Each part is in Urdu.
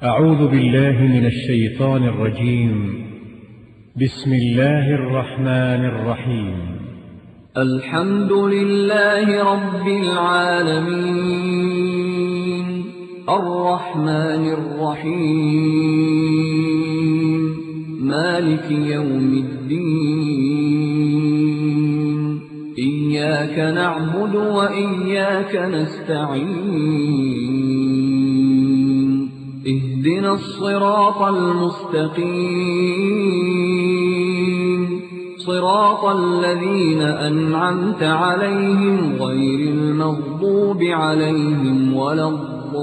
أعوذ بالله من الشيطان الرجيم. بسم الله الرحمن الرحيم. الحمد لله رب العالمين الرحمن الرحيم مالك يوم الدين إياك نعبد وإياك نستعين اهدنا الصراط المستقيم صراط الذين أنعمت عليهم غير المغضوب عليهم ولا الضالين.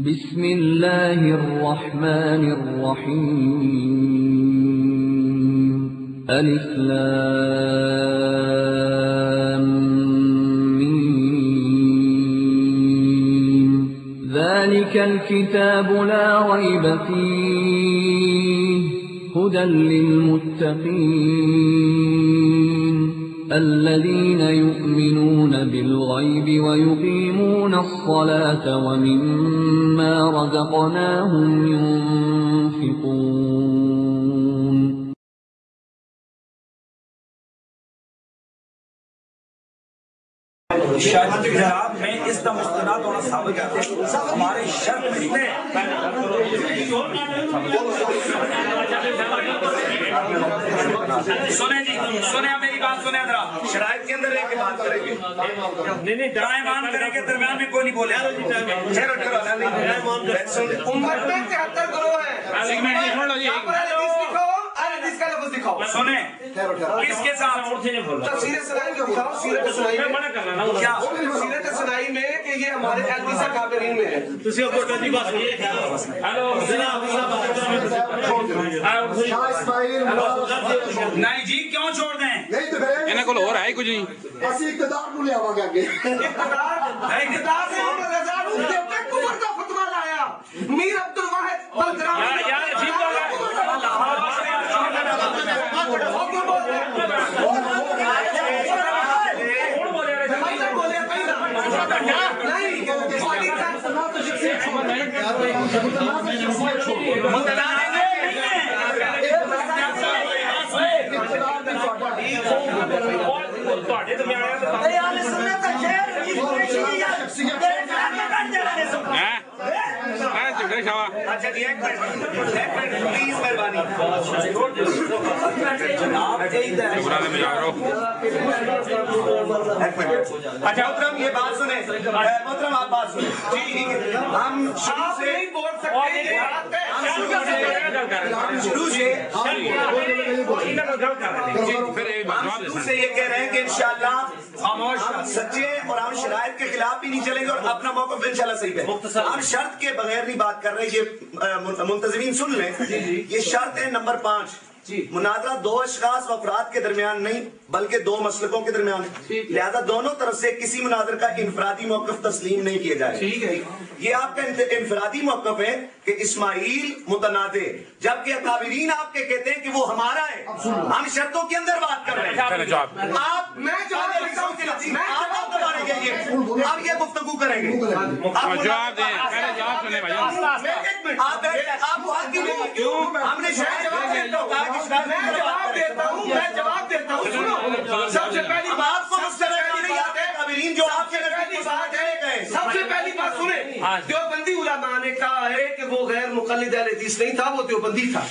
بسم الله الرحمن الرحيم. ألف لام ذلك الكتاب لا ريب فيه هدى للمتقين الذين يؤمنون بالغيب ويقيمون الصلاة ومما رزقناهم ينفقون. جناب میں اس کا مستند ہونا ثابت کرتے ہیں ہمارے شرط میں سنیں جی سنیں میری بات سنیں ذرا شرائط کے اندر ایک بات کریں گے نہیں مان کریں گے درمیان میں کوئی نہیں بولے امت میں 73 گروہ ہیں سنیں کس کے ساتھ سیرت سنائی جو بتاؤ سیرت سنائی کیا سیرت سنائی میں کہ یہ ہمارے احادیث کافرین میں ہے نہیں جی کیوں چھوڑ دیں انہاں کول اور ہے کچھ نہیں اسی اقتدار کو لے آواں گے اگے اقتدار سے رضا اس کے اوپر کفر کا فتوی لایا میر عبد الواحد بلگرام یار عجیب بات ہے اچھا محترم یہ بات سنیں محترم آپ بات سنیں ہم شروع سے یہ کہہ رہے ہیں کہ انشاءاللہ خاموش سچے اور ہم شرائط کے خلاف بھی نہیں چلیں گے اور اپنا موقف انشاءاللہ صحیح ہے. ہم شرط کے بغیر نہیں بات کر رہے. یہ منتظمین سن لیں یہ شرط ہے نمبر 5 مناظرہ دو اشخاص و افراد کے درمیان نہیں بلکہ دو مسلکوں کے درمیان ہے. لہذا دونوں طرف سے کسی مناظر کا انفرادی موقف تسلیم نہیں کیا جائے. یہ آپ کا انفرادی موقف ہے کہ اسماعیل متنازع جبکہ اکابرین آپ کے کہتے ہیں کہ وہ ہمارا ہے. ہم شرطوں کے اندر بات کر رہے ہیں. آپ اب یہ گفتگو کریں گے جواب دیں ہم نے جواب دیتا ہوں سب سے پہلی بات سب سے پہلی بات سنیں دیوبندی علماء نے کہا ہے کہ وہ غیر مقلد اہل حدیث نہیں تھا وہ دیوبندی تھا.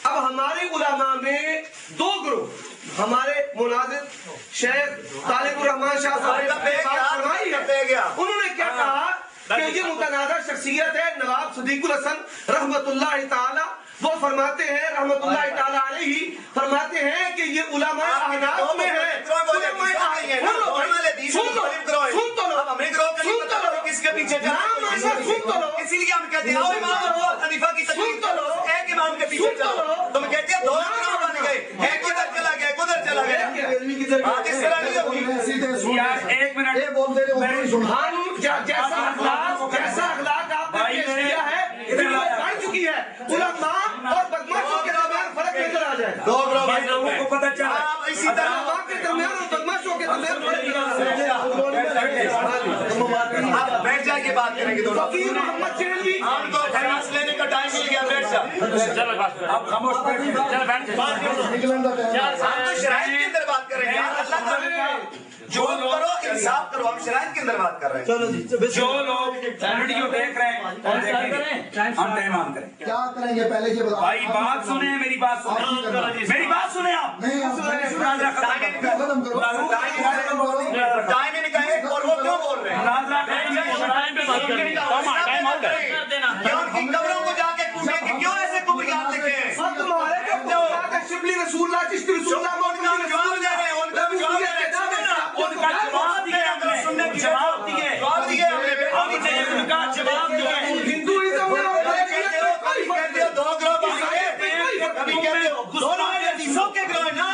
اب ہمارے علماء میں دو گروہ ہمارے مناظر شیخ طالب الرحمان شاہ صاحب انہوں نے کیا کہا کہ یہ متنازع شخصیت ہے نواب صدیق الحسن رحمت اللہ تعالی وہ فرماتے ہیں رحمت اللہ تعالی علیہ فرماتے ہیں کہ یہ علماء احناف میں ہے. کس کے پیچھے اسی لیے ہم کہتے ہیں حنیفہ کی ایک امام کے پیچھے چلو تم کہتے ہیں دو امام بن گئے ایک ادھر چلا گیا ادھر چلا گیا. اس طرح نہیں ہوگی. ایک منٹ جیسا اخلاق آپ نے پیش کیا ہے بڑھ چکی ہے علماء اور بدماشوں کے درمیان فرق نظر آ جائے. دو لوگوں کو پتہ چلا اسی طرح کے درمیان اور بدماشوں کے درمیان فرق نظر آ جائے. بات کریں گے دونوں. فقیر محمد چیلوی ہم کو فیصلہ لینے کا ٹائم مل گیا. بیٹھ جا. اب خاموش بیٹھ چل بیٹھ ہم تو شرائط کے اندر بات کر رہے ہیں. اللہ کا جو کرو انصاف کرو. ہم شرائط کے اندر بات کر رہے ہیں. جو لوگ ویڈیو دیکھ رہے ہیں ہم ٹائم آن کریں. کیا کریں گے پہلے یہ بتاؤ. بھائی بات سنیں, میری بات سنیں, میری بات سنیں آپ. ٹائم ہی نکالے اور وہ کیوں بول رہے ہیں؟ کیا ان کی قبروں کو جا کے پوچھیں کہ کیوں ایسے کفریات لکھے ہیں؟ شبلی رسول اللہ چشتی رسول اللہ ان کا جواب دے رہے ہیں. ان کا جواب دے رہے ہیں. ان کا جواب دیے ہم نے, سننے کی جواب دیے, جواب دیے ہم نے. ہم نے ان کا جواب دیے. ہندوازم کہتے ہو دو گروہ بنائے, کبھی کہتے ہو دونوں حدیثوں کے گروہ نا.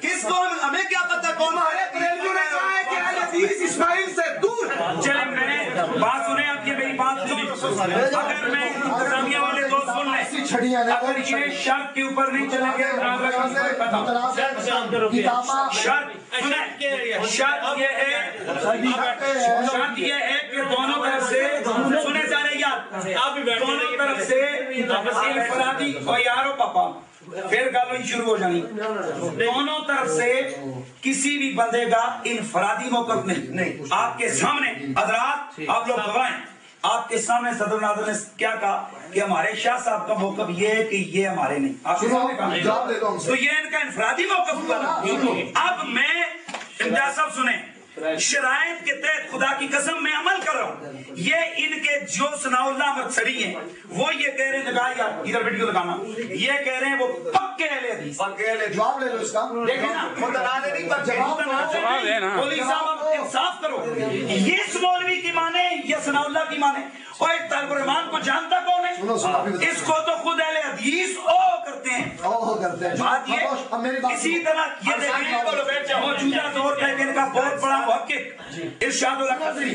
کس کو ہمیں کیا پتہ کون ہمارے بریلویوں نے کہا ہے کہ اہل حدیث اسماعیل سے دور ہے. چلیں میں بات سنیں آپ, یہ میری بات سنیں. اگر میں انتظامیہ والے دوست سن لیں, اگر یہ شرط کے اوپر نہیں چلیں گے شرط یہ ہے کہ دونوں طرف سے سنے جا رہے یار, دونوں طرف سے انفرادی اور یارو پاپا پھر گل شروع ہو جانی. دونوں طرف سے کسی بھی بندے کا انفرادی موقف نہیں. آپ کے سامنے حضرات, آپ لوگ گواہ ہیں, آپ کے سامنے صدر ناظر نے کیا کہا کہ ہمارے شاہ صاحب کا موقف یہ ہے کہ یہ ہمارے نہیں. آپ کے سامنے کہا تو یہ ان کا انفرادی موقف ہوا. اب میں امتیاز صاحب سنیں, شرائط کے تحت خدا کی قسم میں عمل کر رہا ہوں. یہ ان کے جو ثناء اللہ مقصری ہیں وہ یہ کہہ رہے ہیں, دکھائیں یار ادھر ویڈیو دکھانا, یہ کہہ رہے ہیں وہ پکے اہل حدیث. جواب لے لو اس کا. دیکھیں نا, متنازع نہیں پر جواب دے نا. مولوی صاحب انصاف کرو, یہ مولوی کی مانے یہ ثناء اللہ کی مانے. اور ایک طالب الرحمان کو جانتا کون ہے؟ اس کو تو خود اہل حدیث کرتے ہیں. بات یہ اسی طرح یہ دیکھیں موجودہ دور کا ان کا بہت بڑا محقق ارشاد اللہ قادری,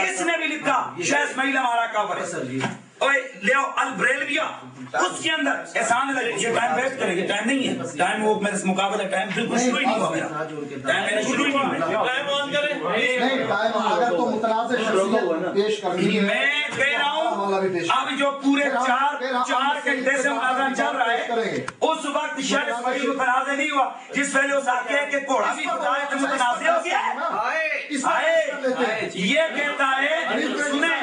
اس نے بھی لکھا شیخ اسماعیل ہمارا کافر ہے. اور لیو البریلویہ اس کے اندر احسان یہ ٹائم ویسٹ کریں گے, ٹائم نہیں ہے. ٹائم وہ میرے مقابلہ ٹائم بالکل شروع ہی نہیں ہوا میرا. ٹائم میرا شروع ہی نہیں ہوا. ٹائم آن کریں. نہیں ٹائم اگر تو متنازع شخصیت پیش کرنی ہے. میں کہہ رہا ہوں اب جو پورے 4 گھنٹے سے مناظرہ چل رہا ہے اس وقت شاید اسماعیل کو تنازع نہیں ہوا. جس پہلے اس آگے کہ گھوڑا بھی بتائے تو متنازع ہو گیا ہے. یہ کہتا ہے سنیں,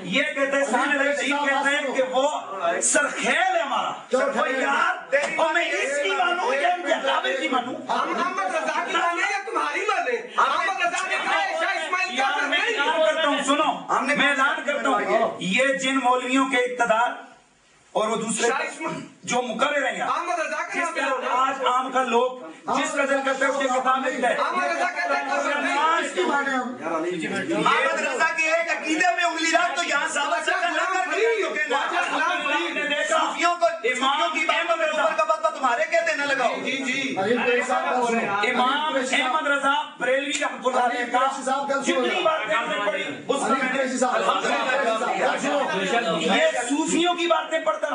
یہ کہتے ہیں کہتے ہیں کہ وہ سرخیل ہے ہمارا. اور میں اس کی مانوں یا ان کے قابل کی مانوں. ہم محمد رضا کی مانے یا تمہاری مانے؟ محمد رضا نے کہا ہے شاہ اسماعیل کافر میں نہیں. اعلان کرتا ہوں, سنو میں اعلان کرتا ہوں, یہ جن مولویوں کے اقتدار اور وہ دوسرے جو مقرر ہیں محمد رضا کا جس نام کا آج عام کا لوگ جس قدر کرتے ہیں اس کے کتاب میں لکھا ہے. محمد رضا کہتا ہے کافر نہیں. محمد رضا کے ایک عقیدے میں انگلی رکھ تو یہاں ثابت صوفیوں کو اماموں کی باتوں میں اوپر کا پتہ تمہارے کہتے نہ لگاؤ. امام احمد رضا بریلوی رحمۃ اللہ علیہ کا جتنی باتیں ہم نے پڑھی اس میں یہ صوفیوں کی باتیں پڑھتا ہے.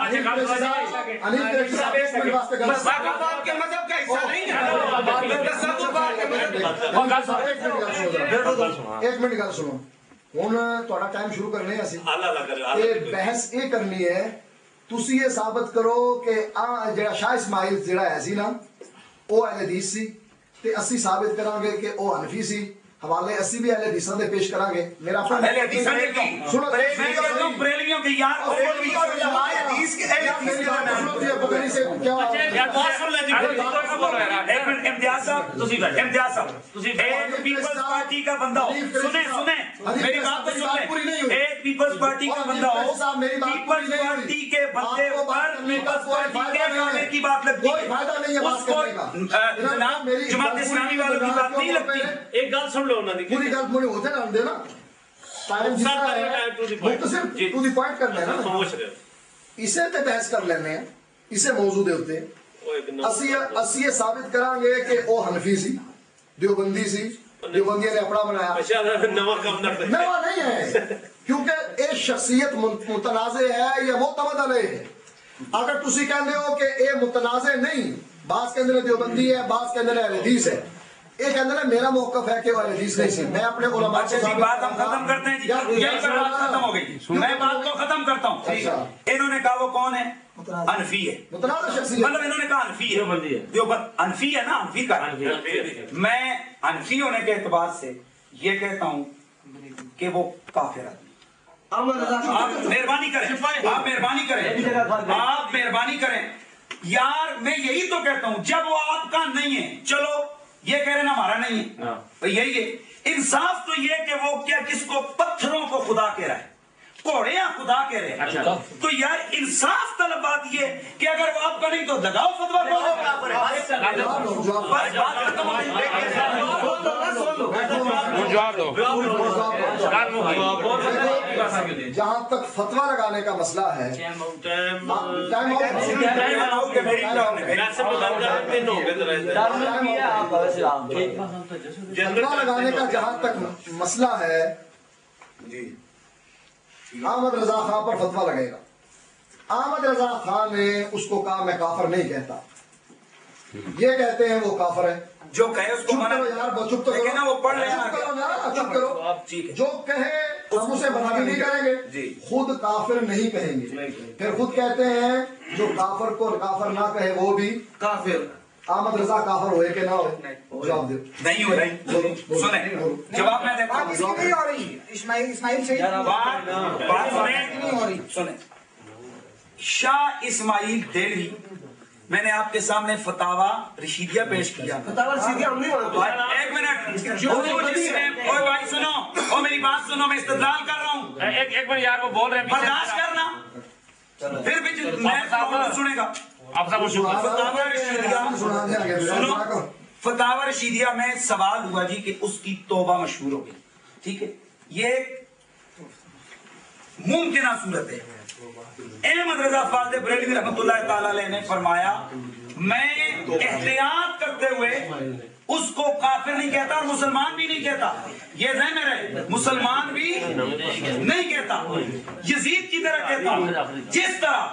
آپ کے مذہب کا حصہ نہیں ہے. ایک منٹ گل سنو, ہوں تھوڑا ٹائم شروع کرنے بحث یہ کرنی ہے. تسی یہ ثابت کرو کہ جڑا شاہ اسماعیل جڑا ہے سی نا وہ اہل حدیث سی, تے اسی ثابت کران گے کہ وہ حنفی سی. حوالے اسی بھی اہل حدیثاں دے پیش کران گے. میرا اپنا اہل حدیثاں دے کی سنو میں کہتا ہوں بریلویوں کے یار مولوی اور علماء حدیث کے اہل حدیث کے امتیاز صاحب ایک پیپلز پارٹی کا بندہ ہو, سنیں میری بات تو سن لیں. ایک پیپلز پارٹی کا بندہ ہو, پیپلز پارٹی کے بندے پر پیپلز پارٹی کے کامے کی بات لگتی ہے, اس کو جناب جماعت اسلامی والوں کی بات نہیں لگتی. ایک گل سن لو انہوں نے پوری گل مجھے ہوتے نہ دے نا. ٹائم مختصر ٹو دی پوائنٹ کرنا ہے نا, اسے تے بحث کر لینے ہیں اسے موضوع دے ہوتے. اسی یہ ثابت کران گے کہ وہ حنفی سی, دیوبندی سی, دیوبندیاں نے اپنا بنایا. نوا نہیں ہے کیونکہ یہ شخصیت متنازع ہے یا معتمد علیہ ہے. اگر تسی کہندے ہو کہ یہ متنازع نہیں, بعض کے اندر دیوبندی ہے بعض کے اندر اہل حدیث ہے, ایک اندر میرا موقف ہے کہ وہ حدیث نہیں سی، میں اپنے علماء اچھا جی بات ہم ختم کرتے ہیں جی، یہی پر بات ختم ہو گئی، میں بات کو ختم کرتا ہوں. انہوں نے کہا وہ کون ہے؟ انفی ہے، متنازع شخصیت، مطلب انہوں نے کہا انفی ہے، دیوبند انفی ہے نا، انفی کا. میں انفی ہونے کے اعتبار سے یہ کہتا ہوں کہ وہ کافر ہے. آپ مہربانی کریں، آپ مہربانی کریں، آپ مہربانی کریں یار. میں یہی تو کہتا ہوں جب وہ آپ کا نہیں ہے، چلو یہ کہہ رہے نا ہمارا نہیں ہے، یہی ہے انصاف تو یہ کہ وہ کیا کس کو پتھروں کو خدا کہہ رہا ہے، گھوڑیاں خدا کہہ رہے ہیں. تو یار انصاف طلب بات یہ کہ اگر وہ آپ کا نہیں تو لگاؤ فتویٰ کو. جہاں تک فتویٰ لگانے کا مسئلہ ہے، فتویٰ لگانے کا جہاں تک مسئلہ ہے، احمد رضا خان پر فتویٰ لگے گا. احمد رضا خان نے اس کو کہا میں کافر نہیں کہتا، یہ کہتے ہیں وہ کافر ہے. جو کہے اس کو منع یار چپ تو نا، وہ پڑھ رہے چپ کرو. جو کہے ہم اسے منع بھی نہیں کریں گے، خود کافر نہیں کہیں گے. پھر خود کہتے ہیں جو کافر کو کافر نہ کہے وہ بھی کافر. احمد رضا کافر ہوئے کہ نہ ہوئے؟ جواب دو. نہیں ہو رہی، سنیں جواب میں دیتا ہوں. اسماعیل سے بات سنیں. شاہ اسماعیل دہلوی، میں نے آپ کے سامنے فتاوی رشیدیہ پیش کیا. ایک منٹ، اوہ بھائی سنو، اوہ میری بات سنو، میں استدلال کر رہا ہوں. ایک منٹ یار، وہ بول رہے ہیں برداشت کرنا، پھر بھی میں سنے گا. فتاوی رشیدیہ میں سوال ہوا جی کہ اس کی توبہ مشہور ہو گئی، ٹھیک ہے، یہ ممکنہ صورت ہے. احمد رضا فاضل بریلوی رحمۃ اللہ تعالی علیہ نے فرمایا میں احتیاط کرتے ہوئے اس کو کافر نہیں کہتا اور مسلمان بھی نہیں کہتا. یہ ذہن میں رہے، مسلمان بھی نہیں کہتا، یزید کی طرح کہتا ہوں. جس طرح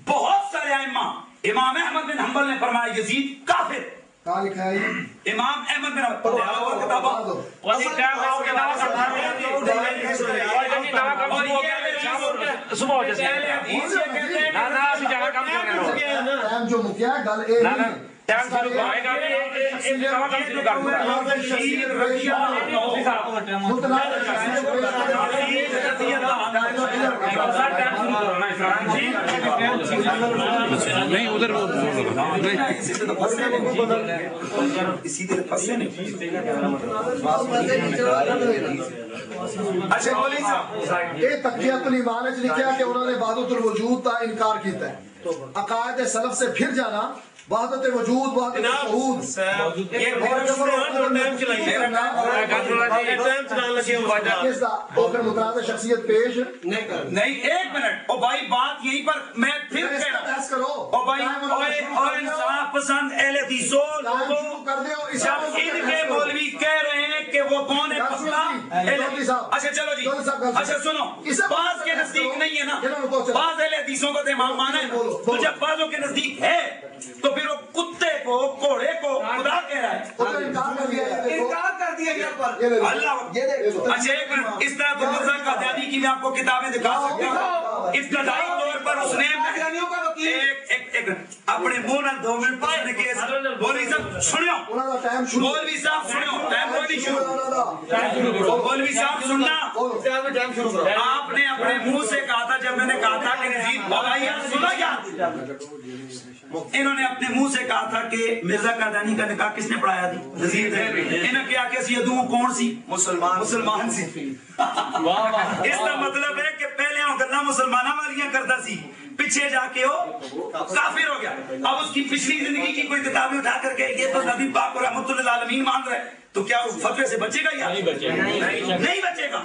بہت سارے ائمہ، امام احمد بن حنبل نے فرمایا یزید کافر. کہاں لکھا ہے یہ؟ امام احمد بن حنبل جو مکیا گل اے نہیں ادھر اچھا مولوی صاحب یہ تقیت الایمان وچ لکھیا کہ انہوں نے وحدت الوجود کا انکار کیتا ہے. عقائد سلف سے پھر جانا، وحدت وجود، وحدت شہود، یہ پھر متنازع شخصیت پیش نہیں. ایک منٹ، او بھائی بات یہیں پر میں پھر کہہ رہا ہوں. بحث کرو. او بھائی اور انصاف پسند اہل حدیثوں کر دو. جب ان کے مولوی کہہ رہے ہیں کہ وہ کون ہے پتلا. اچھا چلو جی، اچھا سنو، بعض کے نزدیک نہیں ہے نا، بعض اہل حدیثوں کو تو امام مانا ہے، تو جب بعضوں کے نزدیک ہے تو پھر وہ کتے کو، گھوڑے کو خدا کہہ رہا ہے. انکار کر دیا گیا پر اللہ. اچھا ایک منٹ، اس طرح تو مرزا قادیانی کی میں آپ کو کتابیں دکھا سکتا ہوں. ابتدائی طور پر اس نے ایک اپنے منہ نہ 2 منٹ پڑھنے کے مولوی صاحب سنو، مولوی صاحب سنو، ٹائم کوئی نہیں شروع. مولوی صاحب سننا، آپ نے اپنے منہ سے کہا تھا، جب میں نے کہا تھا کہ نزید بھائی سنا کیا، انہوں نے اپنے منہ سے کہا تھا کہ مرزا قادیانی کا نکاح کس نے پڑھایا تھی؟ نزید ہے. انہوں نے کیا کہ سیدوں کون سی؟ مسلمان سی. اس کا مطلب ہے کہ پہلے گلا مسلمانہ والیاں کرتا سی، پیچھے جا کے وہ کافر ہو گیا. اب اس کی پچھلی زندگی کی کوئی کتابیں اٹھا کر کے یہ تو نبی پاک رحمت للعالمین مان رہے، تو کیا وہ فتوے سے بچے گا یا نہیں بچے گا؟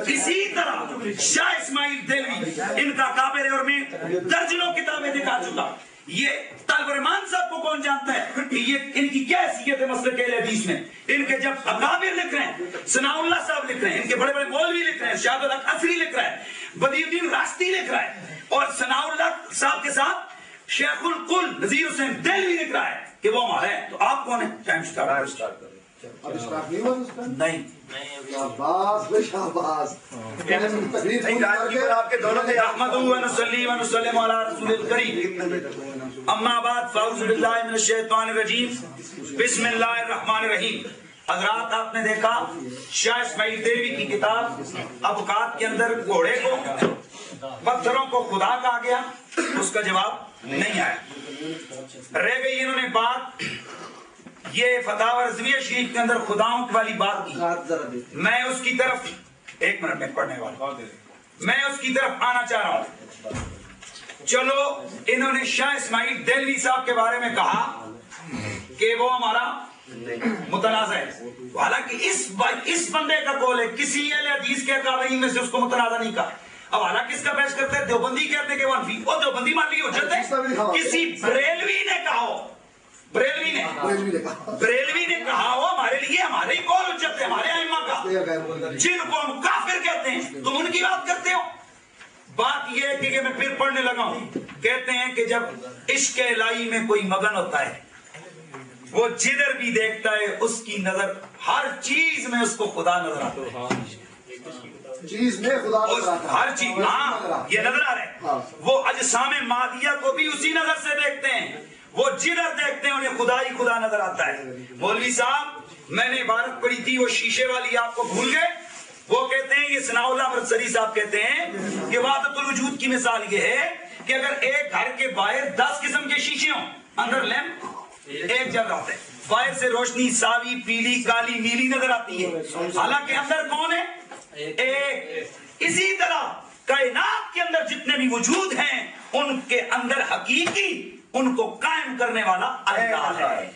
اسی طرح شاہ اسماعیل دہلوی ان کا کافر ہے، اور میں درجنوں کتابیں دکھا چکا. یہ طالب الرحمان صاحب کو کون جانتا ہے کہ یہ ان کی کیا حیثیت ہے مسلک اہل حدیث میں؟ ان کے جب اکابر لکھ رہے ہیں، ثناء اللہ صاحب لکھ رہے ہیں، ان کے بڑے بڑے مولوی لکھ رہے ہیں، شہاد الحق عصری لکھ رہا ہے، بدی الدین راشدی لکھ رہا ہے، اور ثناء اللہ صاحب کے ساتھ شیخ القل نذیر حسین دہلوی لکھ رہا ہے کہ وہ ہمارا ہے. تو آپ کون ہیں؟ ٹائم سٹارٹ کریں. اب اسٹارٹ نہیں ہوا اس کا؟ نہیں شاباش بھائی شاباش. تقریر پوری کر کے آپ کے دونوں کے احمد و نصلی و نسلم علی رسول الکریم اما بعد فاعوذ باللہ من الشیطان الرجیم بسم اللہ الرحمن الرحیم. حضرات آپ نے دیکھا شاہ اسماعیل دیلوی کی کتاب ابقات کے اندر گھوڑے کو پتھروں کو خدا کہا گیا, اس کا جواب نہیں آیا. رہ گئی انہوں نے بات یہ فتاوی رضویہ شریف کے اندر خداؤں والی بات کی. میں اس کی طرف ایک منٹ میں پڑھنے والا میں اس کی طرف آنا چاہ رہا ہوں. چلو انہوں نے شاہ اسماعیل دیلوی صاحب کے بارے میں کہا کہ وہ ہمارا متنازع ہے, حالانکہ اس بندے کا قول ہے کسی اہل حدیث کے قائلین میں سے اس کو متنازع نہیں کہا. اب حالانکہ اس کا بحث کرتے ہیں دیوبندی کہتے ہیں کہ وہ انفی اور دیوبندی مان لی حجت ہے. کسی بریلوی نے کہا ہو بریلوی نے کہا ہو ہمارے لیے ہمارے ہی قول حجت ہے, ہمارے ائمہ کا, جن کو ہم کافر کہتے ہیں تم ان کی بات کرتے ہو. بات یہ ہے کہ میں پھر پڑھنے لگا ہوں. کہتے ہیں کہ جب عشق الہی میں کوئی مگن ہوتا ہے وہ جدھر بھی دیکھتا ہے اس کی نظر ہر چیز میں اس کو خدا نظر آتا ہے. چیز میں خدا نظر آتا ہے, ہر چیز, ہاں یہ نظر آ رہا ہے. وہ اجسام مادیہ کو بھی اسی نظر سے دیکھتے ہیں, وہ جدھر دیکھتے ہیں انہیں خدا ہی خدا نظر آتا ہے. مولوی صاحب میں نے عبارت پڑھی تھی وہ شیشے والی, آپ کو بھول گئے. وہ کہتے ہیں, یہ ثناء اللہ مرسلی صاحب کہتے ہیں کہ وحدت الوجود کی مثال یہ ہے کہ اگر ایک گھر کے باہر 10 قسم کے شیشے ہوں, اندر لیمپ ایک جل رہا ہے, باہر سے روشنی ساوی پیلی کالی نیلی نظر آتی ہے, حالانکہ اندر کون ہے؟ ایک. اسی طرح کائنات کے اندر جتنے بھی وجود ہیں ان کے اندر حقیقی ان کو قائم کرنے والا اللہ ہے.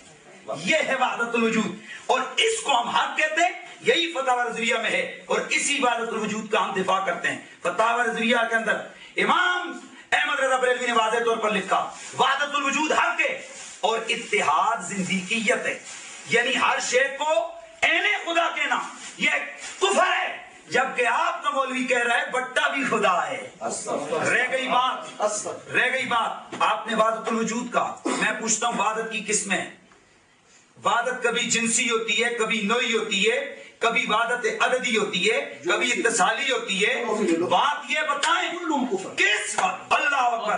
یہ ہے وحدت الوجود, اور اس کو ہم حق کہتے ہیں. یہی فتاوی رضویہ میں ہے, اور اسی وحدت الوجود کا ہم دفاع کرتے ہیں. فتاوی رضویہ کے اندر امام احمد رضا بریلوی نے واضح طور پر لکھا وحدت الوجود حق ہے اور اتحاد زندگیت ہے. یعنی ہر شے کو عین خدا کہنا یہ کفر ہے, جبکہ آپ کا مولوی کہہ رہا ہے بٹا بھی خدا ہے. رہ گئی بات آپ نے وحدت الوجود کا. میں پوچھتا ہوں وحدت کی قسمیں ہیں. وحدت کبھی جنسی ہوتی ہے, کبھی نوعی ہوتی ہے, کبھی وحدت عددی ہوتی ہے, کبھی اتصالی ہوتی ہے. بات یہ بتائیں کس وقت اللہ اکبر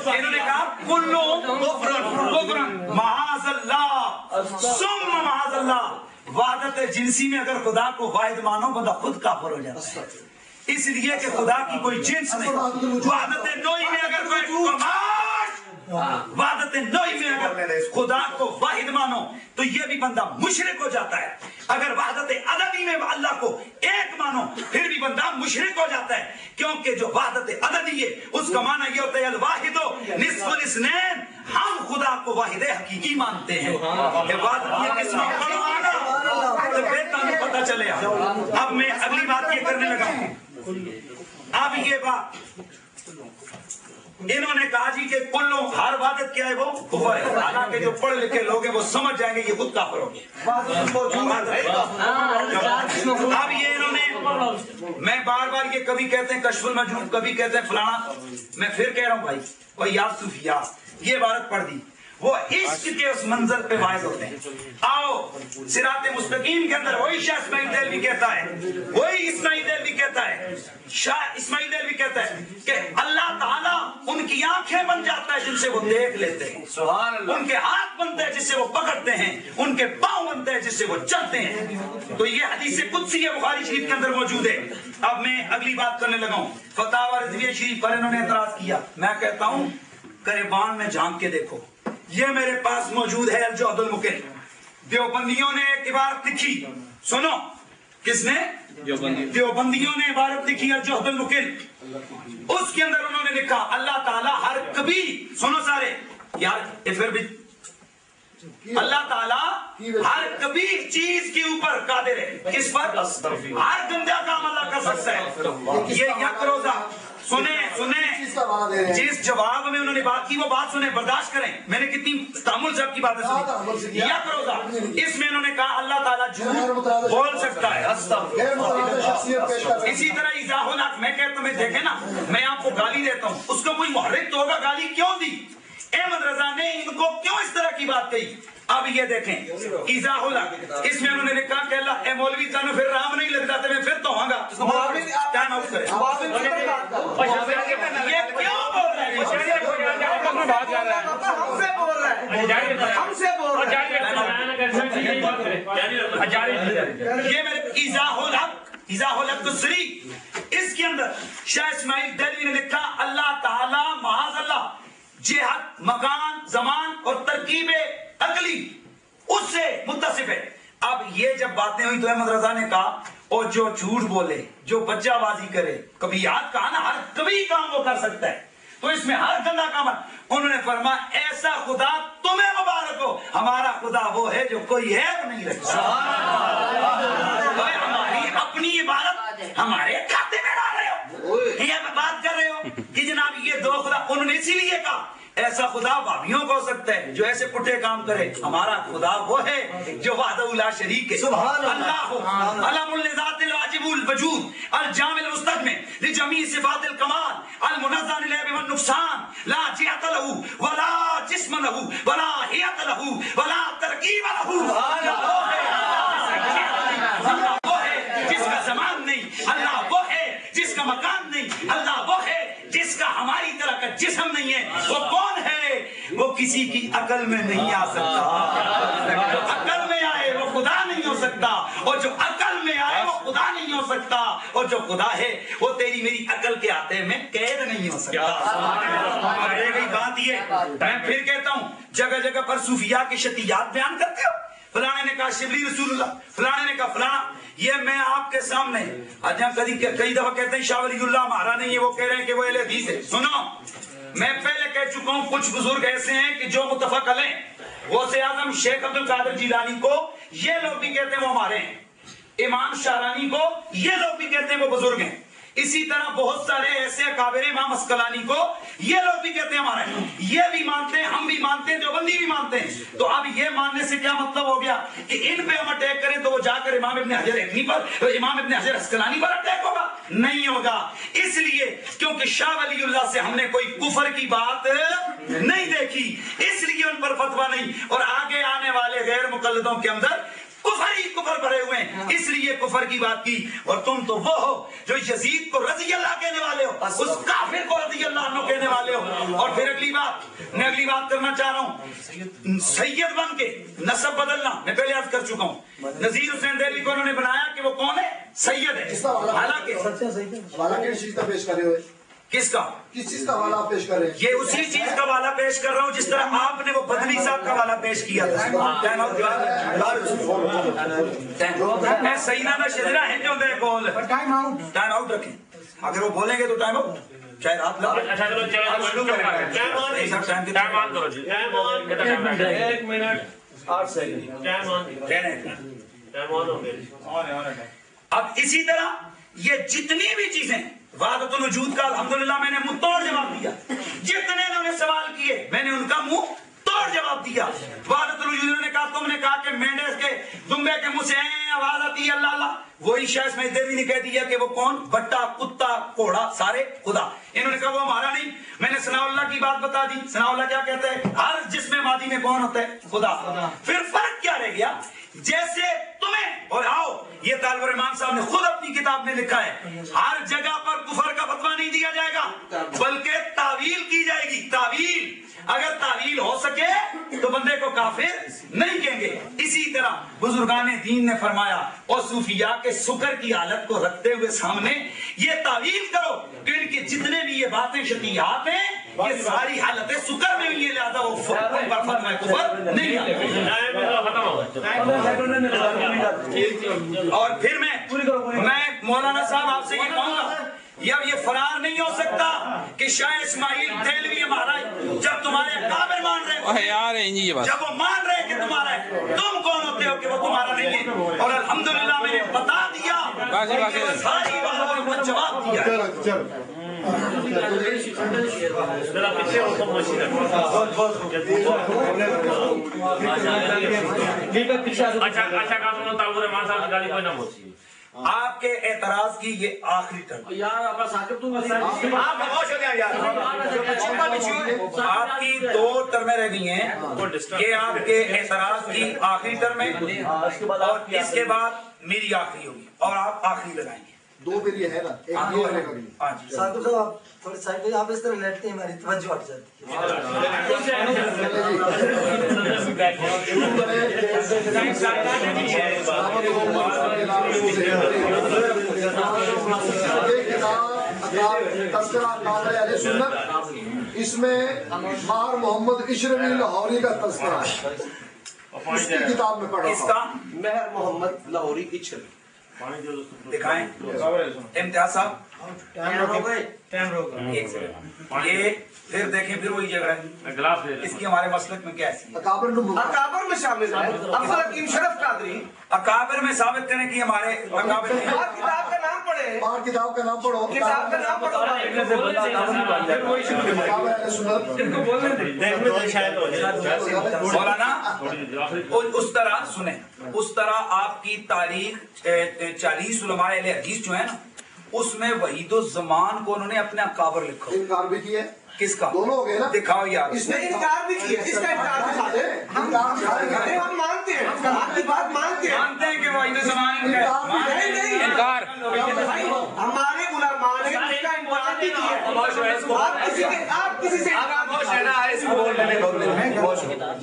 انہوں نے کہا معاذ اللہ ثم معاذ اللہ. وحدت جنسی میں اگر خدا کو واحد مانو بندہ خود کافر ہو جاتا ہے, اس لیے کہ خدا کی کوئی جنس نہیں. وحدت نوعی میں اگر وحدت نوعی میں اگر خدا کو واحد مانو تو یہ بھی بندہ مشرک ہو جاتا ہے. اگر وحدت عددی میں اللہ کو ایک مانو پھر بھی بندہ مشرک ہو جاتا ہے, کیونکہ جو وحدت عددی ہے اس کا معنی یہ ہوتا ہے الواحد نصف الاثنین, ہم خدا کو واحد حقیقی مانتے ہیں. یہ قسم پڑھو آنا تو بہتر پتہ چلے. اب میں اگلی بات یہ کرنے لگا ہوں. اب یہ بات انہوں نے کہا جی کہ کلو ہر وحدت کیا ہے وہ کفر ہے, حالانکہ جو پڑھ لکھے لوگ ہیں وہ سمجھ جائیں گے یہ خود کافر ہو گئے. اب یہ انہوں نے, میں بار بار یہ کبھی کہتے ہیں کشف المجہول, کبھی کہتے ہیں فلانا, میں پھر کہہ رہا ہوں بھائی یا صوفیات یہ عبارت پڑھ دی, وہ عشق کے اس منظر پہ واحد ہوتے ہیں. آؤ صراط مستقیم کے اندر وہی شاہ اسماعیل دیلوی کہتا ہے, وہی اسماعیل دیلوی کہتا ہے, شاہ اسماعیل دیلوی کہتا ہے کہ اللہ تعالیٰ ان کی آنکھیں بن جاتا ہے جن سے وہ دیکھ لیتے ہیں, ان کے ہاتھ بنتے ہیں جس سے وہ پکڑتے ہیں, ان کے پاؤں بنتے ہیں جس سے وہ چلتے ہیں. تو یہ حدیث قدسی ہے, بخاری شریف کے اندر موجود ہے. اب میں اگلی بات کرنے لگا ہوں. فتاوی رضویہ شریف پر انہوں نے اعتراض کیا. میں کہتا ہوں گریبان میں جھانک کے دیکھو, یہ میرے پاس موجود ہے الجوہد المقل. دیوبندیوں نے ایک عبارت لکھی, سنو, کس نے؟ دیوبندیوں نے عبارت لکھی الجوہد المقل. اس کے اندر انہوں نے لکھا اللہ تعالیٰ ہر کبھی, سنو سارے یار پھر بھی, اللہ تعالیٰ ہر کبھی چیز کے اوپر قادر ہے. کس پر؟ ہر گندا کام اللہ کر سکتا ہے. یہ یک روزہ سنیں کا حوالہ دے رہے ہیں. جس جواب میں انہوں نے بات کی وہ بات سنیں، برداشت کریں. میں نے کتنی تحمل سے آپ کی باتیں سنی. یا روزہ اس میں انہوں نے کہا اللہ تعالیٰ جھوٹ بول سکتا ہے. اسی طرح ایذاء الحق میں کہتا ہوں، میں دیکھیں نا میں آپ کو گالی دیتا ہوں، اس کو کوئی محرک تو ہوگا گالی کیوں دی. احمد رضا نے ان کو کیوں اس طرح کی بات کہی. اب یہ دیکھیں ایذاء الحق اس میں انہوں نے لکھا کہ اللہ اے مولوی تانو پھر رام نہیں لگتا تو میں پھر تو ہوں گا. ٹائم آؤٹ کریں. یہ کیوں بول رہے ہیں؟ ہم سے بول رہے ہیں. یہ میرے ایذاء الحق السری اس کے اندر شاہ اسماعیل دہلوی نے لکھا اللہ تعالی معاذ اللہ جہت مکان زمان اور ترکیب عقلی اس سے متصف ہے. اب یہ جب باتیں ہوئی تو احمد رضا نے کہا اور جو جھوٹ بولے جو بچہ بازی کرے، کبھی یاد کہا نا ہر کبھی کام وہ کر سکتا ہے تو اس میں ہر گندا کام ہے. انہوں نے فرمایا ایسا خدا تمہیں مبارک ہو، ہمارا خدا وہ ہے جو کوئی ہے وہ نہیں رکھتا. ہماری اپنی عبادت ہمارے کھاتے میں ڈال رہے ہو، یہ بات کر رہے ہو کہ جناب یہ دو خدا. انہوں نے اسی لیے کہا ایسا خدا بھابھیوں کو ہو سکتا ہے جو ایسے پٹھے کام کرے، ہمارا خدا وہ ہے جو وحدہ لا شریک ہے. اللہ علم لذات الواجب الوجود الجامع المستغنی لجمیع صفات الکمال المنزہ عن العیب والنقصان لا جہت له ولا جسم له ولا حیت له ولا ترکیب له. اللہ وہ ہے جس کا زمان نہیں، اللہ وہ ہے جس کا مکان نہیں، اللہ وہ ہے جس کا ہماری طرح کا جسم نہیں ہے. وہ کون ہے؟ وہ کسی کی عقل میں نہیں آ سکتا. جو عقل میں آئے وہ خدا نہیں ہو سکتا، اور جو عقل میں آئے وہ خدا نہیں ہو سکتا، اور جو خدا ہے وہ تیری میری عقل کے ہاتھے میں قید نہیں ہو سکتا. اور رہ گئی بات یہ، میں پھر کہتا ہوں جگہ جگہ پر صوفیاء کی شتیات بیان کرتے ہو. فلانے نے کہا شبلی رسول اللہ، فلانے نے کہا فلانا. یہ میں آپ کے سامنے کئی دفعہ کہتے ہیں شاہ ولی اللہ ہمارا نہیں ہے، وہ کہہ رہے ہیں کہ وہ اہل حدیث ہے. سنو میں پہلے کہہ چکا ہوں کچھ بزرگ ایسے ہیں کہ جو متفق علیہ غوث اعظم شیخ عبد القادر جیلانی کو یہ لوگ بھی کہتے ہیں وہ ہمارے ہیں، امام شارانی کو یہ لوگ بھی کہتے ہیں وہ بزرگ ہیں. اسی طرح بہت سارے ایسے اکابر امام اسقلانی کو یہ لوگ بھی کہتے ہیں ہمارے، یہ بھی مانتے ہیں، ہم بھی مانتے ہیں، دیوبندی بھی مانتے ہیں. تو اب یہ ماننے سے کیا مطلب ہو گیا کہ ان پہ ہم اٹیک کریں تو وہ جا کر امام ابن حجر حتمی پر، امام ابن حجر اسقلانی پر اٹیک ہوگا؟ نہیں ہوگا. اس لیے کیونکہ شاہ ولی اللہ سے ہم نے کوئی کفر کی بات نہیں دیکھی، اس لیے ان پر فتویٰ نہیں. اور آگے آنے والے غیر مقلدوں کے اندر کفر ہی کفر بھرے ہوئے ہیں، اس لیے کفر کی بات کی. اور تم تو وہ ہو جو یزید کو رضی اللہ کہنے والے ہو، اس کافر کو رضی اللہ عنہ کہنے والے ہو. اور پھر اگلی بات کرنا چاہ رہا ہوں، سید بن کے نسب بدلنا میں پہلے عرض کر چکا ہوں. نذیر حسین دہلوی کو انہوں نے بنایا کہ وہ کون ہے؟ سید ہے. حالانکہ پیش کر رہے ہوئے کس کا کس چیز کا حوالہ پیش کر رہے ہیں؟ یہ اسی چیز کا حوالہ پیش کر رہا ہوں جس طرح آپ نے وہ بدنی صاحب کا حوالہ پیش کیا تھا. سیدنا شجرا ہے جو دے بول ٹائم آؤٹ رکھیں. اگر وہ بولیں گے تو ٹائم آؤٹ، چاہے رات لگا. اچھا چلو ٹائم آن کرو جی. 1 منٹ 8 سیکنڈ ٹائم آن ہو گیا. اب اسی طرح یہ جتنی بھی چیزیں وحدت الوجود کا الحمدللہ میں نے منہ توڑ جواب دیا. جتنے انہوں نے سوال کیے میں نے ان کا منہ توڑ جواب دیا. وحدت الوجود نے کہا تم نے کہا کہ مینڈے کے دمبے کے منہ سے آواز آتی ہے اللہ اللہ، وہی شاہ اسماعیل دہلوی نے کہہ دیا کہ وہ کون؟ بٹا، کتا، گھوڑا سارے خدا. انہوں نے کہا وہ ہمارا نہیں. میں نے ثناء اللہ کی بات بتا دی. ثناء اللہ کیا کہتا ہے؟ ہر جسم مادی میں کون ہوتا ہے؟ خدا. پھر فرق کیا رہ گیا؟ جیسے تمہیں اور آؤ یہ طالب الرحمان صاحب نے خود اپنی کتاب میں لکھا ہے ہر جگہ پر کفر کا فتویٰ نہیں دیا جائے گا بلکہ تعویل کی جائے گی. تعویل اگر تعویل ہو سکے تو بندے کو کافر نہیں کہیں گے. اسی طرح بزرگان دین نے فرمایا اور صوفیاء کے سکر کی حالت کو رکھتے ہوئے سامنے یہ تعویل کرو کہ ان کے جتنے بھی یہ باتیں شتیات ہیں یہ ساری حالتیں سکر میں بھی، لہذا وہ فتویٰ کفر نہیں آتے. اور پھر میں مولانا صاحب آپ سے یہ کہوں گا یہ فرار نہیں ہو سکتا کہ شاہ اسماعیل دہلوی ہمارا جب تمہارے کعبے مان رہے، جب وہ مان رہے کہ تمہارا ہے، تم کون ہوتے ہو کہ وہ تمہارا نہیں ہے؟ اور الحمدللہ میں نے بتا دیا ساری باتوں کا جواب دیا. آپ کے اعتراض کی یہ آخری ٹرم آپ کی 2 ٹرمیں رہ گئی ہیں کہ آپ کے اعتراض کی آخری ٹرم ہے اور اس کے بعد میری آخری ہوگی اور آپ آخری لگائیں گے 2 پھر یہ ہے نا ایک یہ ہے کبھی ساتھ صاحب تھوڑے سائڈ پہ آپ اس طرح لیٹتے ہیں ہماری توجہ ہٹ جاتی اس میں مار محمد اشرفی لاہوری کا تذکرہ ہے، اس کی کتاب میں پڑھا اس کا مہر محمد لاہوری اشرفی دکھائیں امتیاز صاحب ایک سیکنڈ یہ پھر دیکھیں پھر وہی جگہ ہے اس کی ہمارے مسلک میں کیا حیثیت اکابر میں شامل ہے افضل حکیم شرف قادری اکابر میں ثابت کریں کہ ہمارے اکابر میں کتاب کا نام پڑھے کتاب کا نام پڑھو کتاب کا نام پڑھو مولانا اس طرح سنیں، اس طرح آپ کی تاریخ 40 علماء اہل حدیث جو ہے نا اس میں وحید الزمان کو انہوں نے اپنے اکابر لکھا، انکار بھی کیا کس کا؟ دونوں ہو گئے نا، دکھاؤ یار اس نے انکار بھی کیا، اس کا انکار بھی کیا ہم مانتے ہیں، آپ کی بات مانتے ہیں کہ وحید الزمان انکار ہمارے علماء نے اس کا انکار بھی کیا، آپ کسی سے انکار نہیں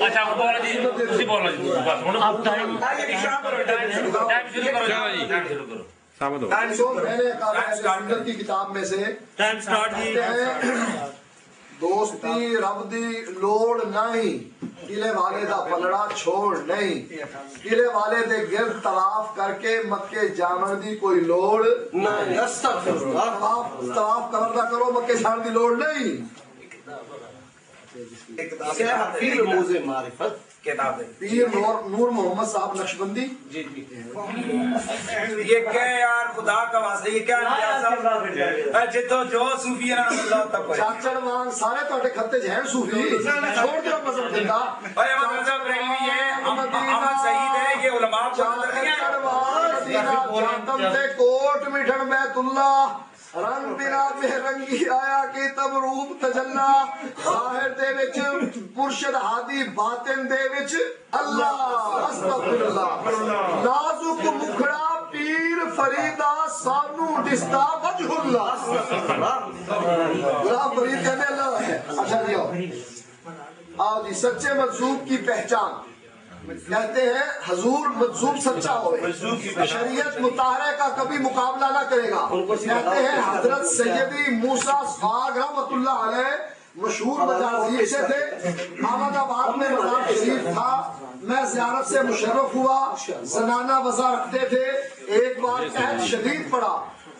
اچھا وہ بول رہے جی بول رہے جی بس ہن آپ ٹائم شروع کرو جی شروع کرو ثابت ہو میں نے کہا کی کتاب میں سے ٹائم سٹارٹ جی دوستی رب دی لوڑ نہیں، قلعے والے دا پلڑا چھوڑ نہیں، قلعے والے دے گرد طواف کر کے مکے جان دی کوئی لوڑ نہیں، طواف کور دا کرو مکے جان دی لوڑ نہیں۔ کتاب ہے پیر نور محمد صاحب نقشبندی یہ کیا یار خدا کا واسطہ یہ کیا جدو جو صوفی چاچڑ وان سارے تو کھتے ہیں صوفی چھوڑ دو مذہب دیتا مذہب رہی ہے احمد سعید ہے یہ علماء چاچڑ وان جاتم سے کوٹ مٹھن بیت اللہ رنگ بنا بے رنگی آیا کی تب روپ تجلا ظاہر دے وچ مرشد ہادی باطن دے وچ اللہ استغفر اللہ نازک مکھڑا پیر فریدا سانو دستا وجہ اللہ غلام فرید کہنے اللہ ہے۔ اچھا جی آؤ جی سچے مجذوب کی پہچان کہتے ہیں حضور مجذوب سچا ہوئے، شریعت مطہرہ کا کبھی مقابلہ نہ کرے گا۔ کہتے ہیں حضرت سیدی موسیٰ صاغ رحمۃ اللہ علیہ مشہور مجازیب سے تھے، احمد آباد میں مزار شریف تھا، میں زیارت سے مشرف ہوا، زنانہ وضع رکھتے تھے، ایک بار قحط شدید پڑا،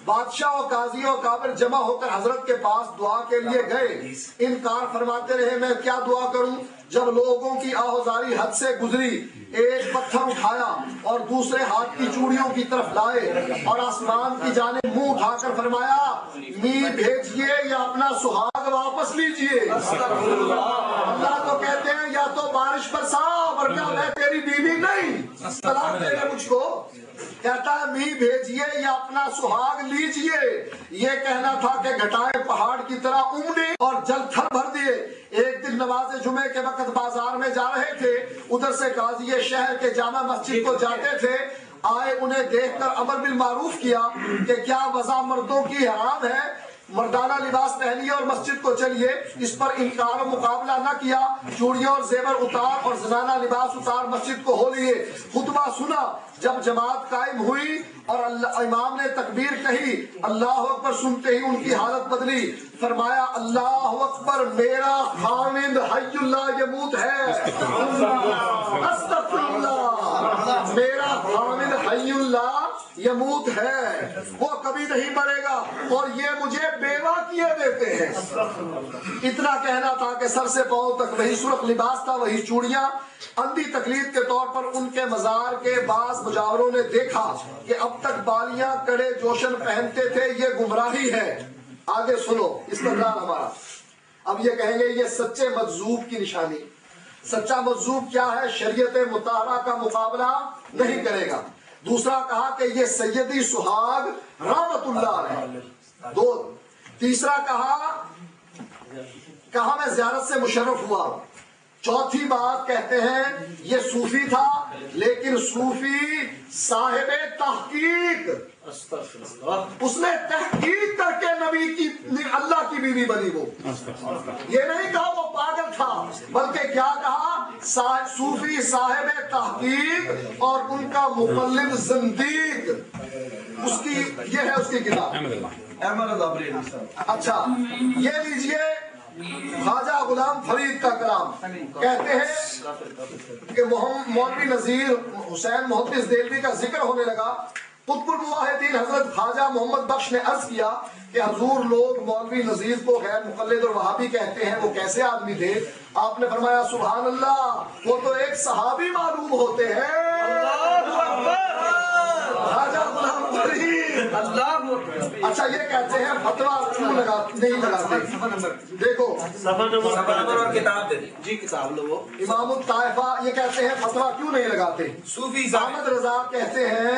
بادشاہ و قاضی و کابر جمع ہو کر حضرت کے پاس دعا کے لیے گئے، انکار فرماتے رہے میں کیا دعا کروں؟ جب لوگوں کی آہوزاری حد سے گزری ایک پتھر اٹھایا اور دوسرے ہاتھ کی چوڑیوں کی طرف لائے اور آسمان کی جانب منہ اٹھا کر فرمایا می بھیجئے یا اپنا سہاگ واپس لیجئے۔ اللہ تو کہتے ہیں یا تو بارش برسا ورنہ میں تیری بیوی نہیں، طلاق دے دے مجھ کو۔ کہتا ہے می بھیجئے یا اپنا سہاگ لیجئے، یہ کہنا تھا کہ گھٹائے پہاڑ کی طرح امڑے اور جل تھر بھر دیے۔ ایک دن نماز جمعے کے وقت بازار میں جا رہے تھے، ادھر سے قاضی شہر کے جامع مسجد کو جاتے تھے، آئے انہیں دیکھ کر امر بالمعروف کیا کہ کیا وضع مردوں کی حرام ہے، مردانہ لباس پہنیے اور مسجد کو چلیے۔ اس پر انکار و مقابلہ نہ کیا، چوڑیاں اور زیور اتار اور زنانہ لباس اتار مسجد کو ہو لیے۔ خطبہ سنا، جب جماعت قائم ہوئی اور امام نے تکبیر کہی، اللہ اکبر سنتے ہی ان کی حالت بدلی، فرمایا اللہ اکبر میرا خاوند حی اللہ یموت ہے، استغفر اللہ میرا خاوند حی اللہ یموت ہے، وہ کبھی نہیں مرے گا اور یہ مجھے بیوہ کیے دیتے ہیں۔ اتنا کہنا تھا کہ سر سے پاؤں تک وہی سرخ لباس تھا، وہی چوڑیاں۔ اندھی تقلید کے طور پر ان کے مزار کے بعض مجاوروں نے دیکھا کہ اب تک بالیاں کڑے جوشن پہنتے تھے، یہ گمراہی ہے۔ آگے سنو استدلال ہمارا. اب یہ کہیں گے یہ سچے مجذوب کی نشانی. سچا مجذوب کیا ہے؟ شریعت مطہرہ کا مقابلہ نہیں کرے گا. دوسرا کہا کہ یہ سیدی سہاگ رحمت اللہ ہے. دو. تیسرا کہا میں زیارت سے مشرف ہوا. چوتھی بات کہتے ہیں یہ صوفی تھا لیکن صوفی صاحب تحقیق، اس نے تحقیق کر کے نبی کی اللہ کی بیوی بنی. وہ یہ نہیں کہا وہ پاگل تھا، بلکہ کیا کہا؟ صوفی صاحب تحقیق اور ان کا مقلد زندیق. اس کی یہ ہے اس کی کتاب. اچھا یہ لیجئے خواجہ غلام فرید کا کلام. کہتے ہیں کہ مولوی نذیر حسین محدث دہلوی کا ذکر ہونے لگا. قطب الموحدین حضرت خواجہ محمد بخش نے عرض کیا کہ حضور لوگ مولوی نذیر کو غیر مقلد اور وہابی کہتے ہیں، وہ کیسے آدمی تھے؟ آپ نے فرمایا سبحان اللہ، وہ تو ایک صحابی معلوم ہوتے ہیں. خواجہ غلام فرید. اچھا یہ کہتے ہیں فتویٰ کیوں نہیں لگاتے؟ دیکھو کتاب دے جی کتاب لو. امام الطائفہ یہ کہتے ہیں فتویٰ کیوں نہیں لگاتے؟ صوفی احمد رضا کہتے ہیں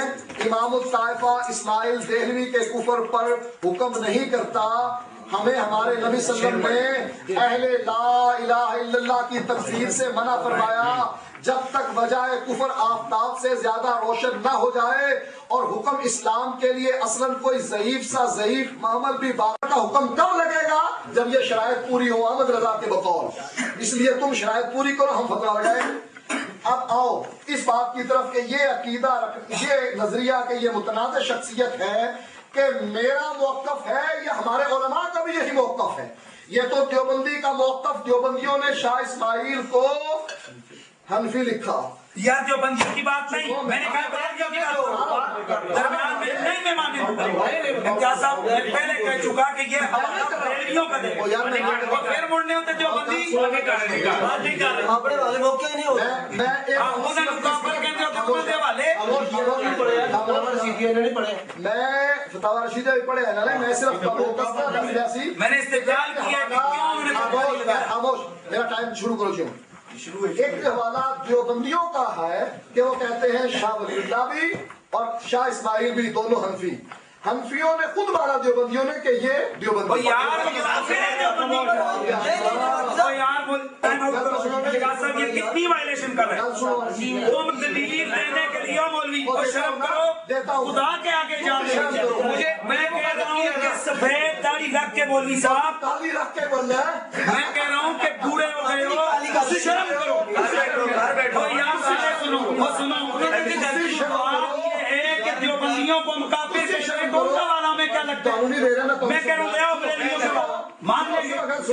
امام الطائفہ اسماعیل دہلوی کے کفر پر حکم نہیں کرتا. ہمیں ہمارے نبی صلی اللہ علیہ وسلم نے اہل لا الہ الا اللہ کی تکفیر سے منع فرمایا جب تک وجہ کفر آفتاب سے زیادہ روشن نہ ہو جائے. اور حکم اسلام کے لیے اصلاً کوئی ضعیف عمل بھی باقی کا حکم کب لگے گا؟ جب یہ شرائط پوری ہو احمد رضا کے بقول. اس لیے تم شرائط پوری کرو، ہم فتویٰ لگائیں. اب آؤ اس بات کی طرف کہ یہ عقیدہ، یہ نظریہ کہ یہ متنازع شخصیت ہے کہ میرا موقف ہے، یہ ہمارے علماء کا بھی یہی موقف ہے. یہ تو دیوبندی کا موقف، دیوبندیوں نے شاہ اسماعیل کو حنفی لکھا. یا دیوبندیوں کی بات نہیں، میں نے کہا بریلویوں کی بات درمیان میں نہیں. میں ماننے کیا صاحب پہلے کہہ چکا کہ یہ ہمارا بریلویوں کا دے اور پھر مڑنے ہوتے دیوبندی اپنے والے موقع ہی نہیں ہوتے. انہیں مقابل کہتے ہوتے انہوں دے والے میں فتاوی رشیدہ بھی پڑھے ہیں نا، میں صرف میں نے استدلال کیا کہ کیوں انہوں نے خاموش. میرا ٹائم شروع کرو. کیوں ایک حوالہ دیوبندیوں کا ہے کہ وہ کہتے ہیں شاہ ولی اللہ بھی اور شاہ اسماعیل بھی دونوں حنفی. حنفیوں نے خود مانا دیوبندیوں نے کہ یہ دیوبندی کتنی وائلیشن کر رہے ہیں تم دلیل دینے کے لیے مولوی شرم کرو خدا کے آگے جان مجھے. میں کہہ رہا ہوں کہ سفید داڑھی رکھ کے مولوی صاحب داڑھی رکھ کے بول رہا ہے. میں کہہ رہا ہوں کہ بوڑھے ہو گئے ہو، شرم کرو. دیوبندیوں کو مقابلے سے کونسا والا میں کیا لگتا ہے؟ میں کہہ رہا ہوں لے آؤ بریلویوں کا مان لیں گے.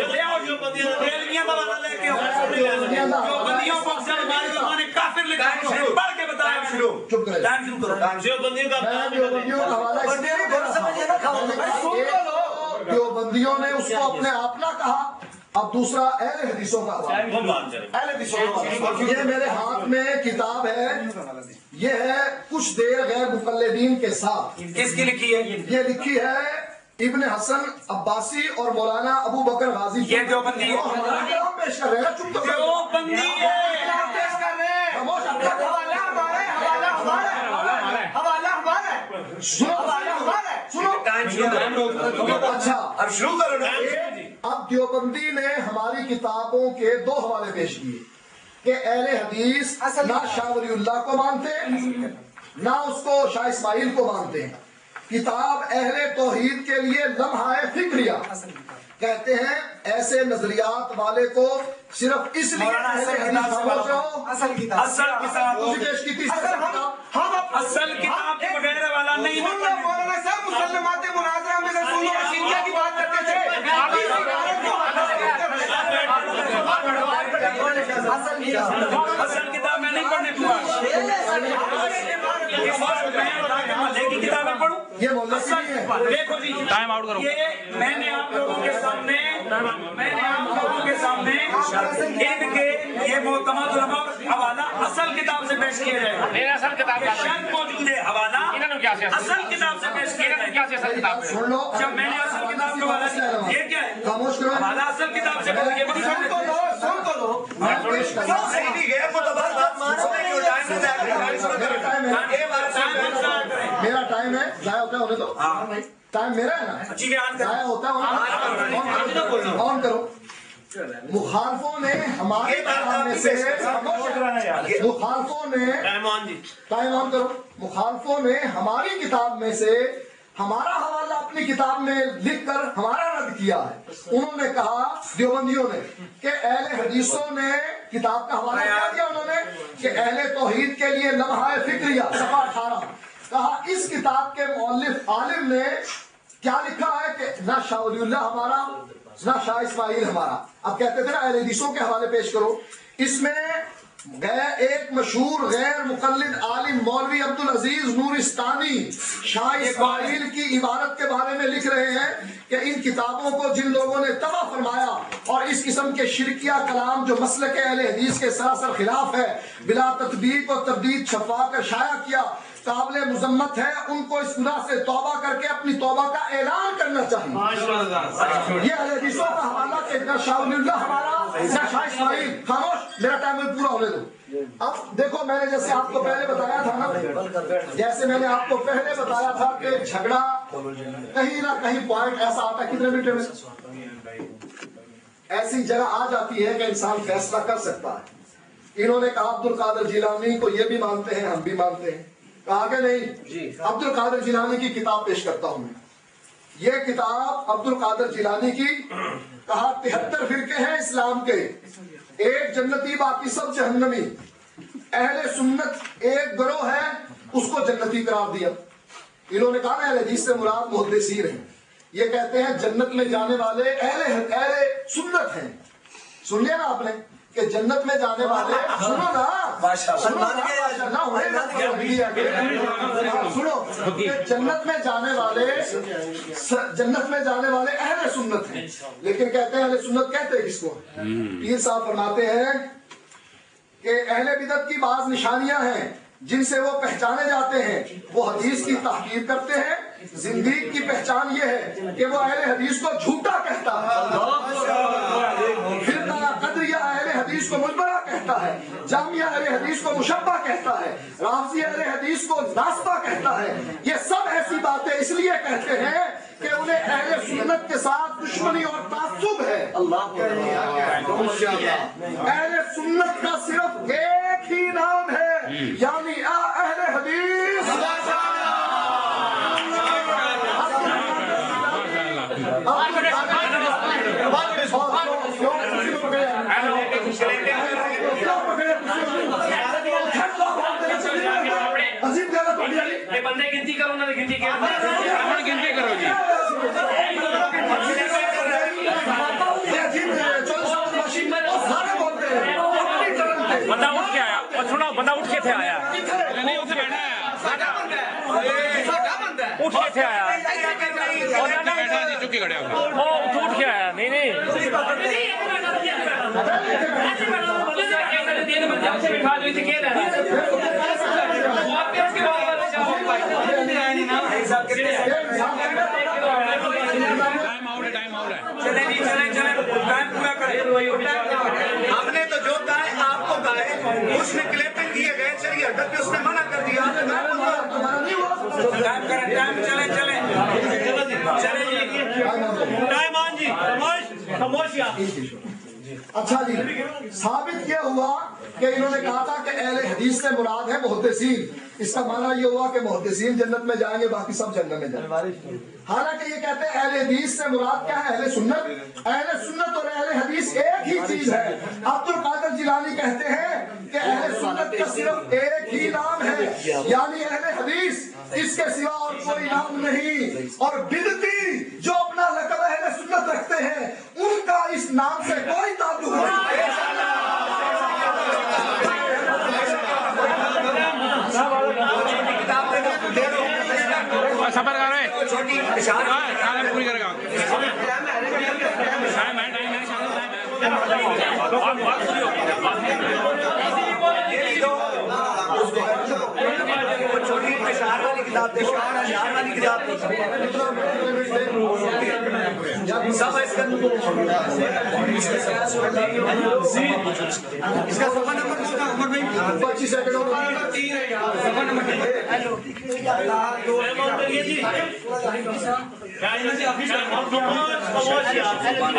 لے آؤ بریلویوں کا والا لے کے دیوبندیوں کو اکثر ہمارے زمانے کافر لکھا ہے. پڑھ کے بتایا ٹائم شروع کرو. دیوبندیوں نے اس کو اپنے آپ نہ کہا. اب دوسرا اہل حدیثوں کا یہ میرے ہاتھ میں کتاب ہے، یہ ہے کچھ دیر غیر مقلدین کے ساتھ. کس کی لکھی ہے؟ یہ لکھی ہے ابن حسن عباسی اور مولانا ابو بکر غازی. یہ دیوبندی ہے، پیش کر رہے ہیں. چپ تو دیوبندی ہے. اچھا اب شروع کرو. اب دیوبندی نے ہماری کتابوں کے دو حوالے پیش کیے کہ اہل حدیث نہ شاہ ولی اللہ کو مانتے نہ اس کو شاہ اسماعیل کو مانتے. کتاب اہل توحید کے لیے لمحہ فکریہ کہتے ہیں ایسے نظریات والے کو صرف اس لیے اصل کتاب وغیرہ والا نہیں اصل کتاب میں نہیں پڑھنے دوں گا. کی کتابیں پڑھوں یہ مولوی نہیں ہے. دیکھو جی ٹائم آؤٹ کرو. یہ میں نے آپ لوگوں کے سامنے ان کے یہ معتمد علماء حوالہ اصل کتاب سے پیش کیا جائے گا. میرا اصل کتاب کا شرط موجود ہے حوالہ اصل کتاب سے پیش کیا جائے گا. سن لو. جب میں نے اصل کتاب کا حوالہ دیا یہ کیا ہے خاموش کرو. حوالہ اصل کتاب سے پیش کیا میرا ٹائم ہے ضائع ہوتا ہے ہونے دو. ٹائم میرا ہے نا ضائع ہوتا ہے آن کرو. مخالفوں نے ہمارے کتاب میں سے ٹائم آن کرو. مخالفوں نے ہماری کتاب میں سے ہمارا حوالہ اپنی کتاب میں لکھ کر ہمارا رد کیا ہے. انہوں نے کہا دیوبندیوں نے کہ اہل حدیثوں نے کتاب کا حوالہ کیا دیا انہوں نے کہ اہل توحید کے لیے لمحہ فکریہ صفحہ 18 کہا اس کتاب کے مؤلف عالم نے کیا لکھا ہے کہ نہ شاہ ولی اللہ ہمارا نہ شاہ اسماعیل ہمارا. اب کہتے تھے نا اہل حدیثوں کے حوالے پیش کرو. اس میں گیا ایک مشہور غیر مقلد عالم مولوی عبدالعزیز نورستانی شاہ اسماعیل کی عبارت کے بارے میں لکھ رہے ہیں کہ ان کتابوں کو جن لوگوں نے طبع فرمایا اور اس قسم کے شرکیہ کلام جو مسلک اہل حدیث کے سراسر خلاف ہے بلا تطبیق اور تردید چھپا کر شائع کیا قابل مذمت ہے. ان کو اس گناہ سے توبہ کر کے اپنی توبہ کا اعلان کرنا چاہیے. یہ اہل حدیثوں کا حوالہ کہ نہ شاہ ولی اللہ ہمارا نہ شاہ اسماعیل. خاموش میرا ٹائم پورا ہونے دو. اب دیکھو میں نے جیسے آپ کو پہلے بتایا تھا نا کہ جھگڑا کہیں نہ کہیں پوائنٹ ایسا آتا ہے کتنے منٹ میں ایسی جگہ آ جاتی ہے کہ انسان فیصلہ کر سکتا ہے. انہوں نے کہا عبد القادر جیلانی کو یہ بھی مانتے ہیں ہم بھی مانتے ہیں. کہا کہ نہیں عبد القادر جیلانی کی کتاب پیش کرتا ہوں میں. یہ کتاب عبد القادر جیلانی کی کہا 73 فرقے ہیں اسلام کے ایک جنتی باقی سب جہنمی. اہل سنت ایک گروہ ہے اس کو جنتی قرار دیا. انہوں نے کہا اہل حدیث سے مراد محدثین ہیں. یہ کہتے ہیں جنت میں جانے والے اہل سنت ہیں. سن لیا نا آپ نے کہ جنت میں جانے والے سنو جنت میں جانے والے اہل سنت ہیں. لیکن کہتے ہیں اہل سنت کہتے ہیں کس کو؟ پیر صاحب فرماتے ہیں کہ اہل بدعت کی بعض نشانیاں ہیں جن سے وہ پہچانے جاتے ہیں. وہ حدیث کی تحقیر کرتے ہیں. زندگی کی پہچان یہ ہے کہ وہ اہل حدیث کو جھوٹا کہتا ہے. قدریہ اہل حدیث کو مجبرہ کہتا ہے. جامعہ اہل حدیث کو مشبہ کہتا ہے. رافضی اہل حدیث کو ناصبہ کہتا ہے. یہ سب ایسی باتیں اس لیے کہتے ہیں کہ انہیں اہل سنت کے ساتھ دشمنی اور تعصب ہے. اہل سنت کا صرف ایک ہی نام ہے یعنی اہل حدیث. بندے گنتی کرو نا گنتی کرو جی. بندہ اٹھ کے آیا اور سنو بندہ اٹھ کے تھے آیا نہیں اسے بیٹھا ہے اٹھ کے تھے آیا چکی کھڑے اٹھ کے آیا نہیں ہم نے تو جو کہا ہے آپ کو کہا ہے اس میں کلپنگ دیے گئے. چلیے اگر اس نے منع کر دیا اچھا جی ثابت یہ ہوا کہ انہوں نے کہا تھا کہ اہل حدیث سے مراد ہے محدثین. اس کا معنی یہ ہوا کہ محدثین جنت میں جائیں گے باقی سب جنت میں جائیں گے. حالانکہ یہ کہتے ہیں اہل حدیث سے مراد کیا ہے؟ اہل سنت. اہل سنت اور اہل حدیث ایک ہی چیز ہے. عبد القادر جیلانی کہتے ہیں کہ اہل سنت کا صرف ایک ہی نام ہے یعنی اہل حدیث. اس کے سوا اور کوئی نام نہیں. اور بدعتی جو اپنا لقب اہل سنت رکھتے ہیں ان کا اس نام سے کوئی تعلق نہیں. سفر کر رہے پوری کرے گا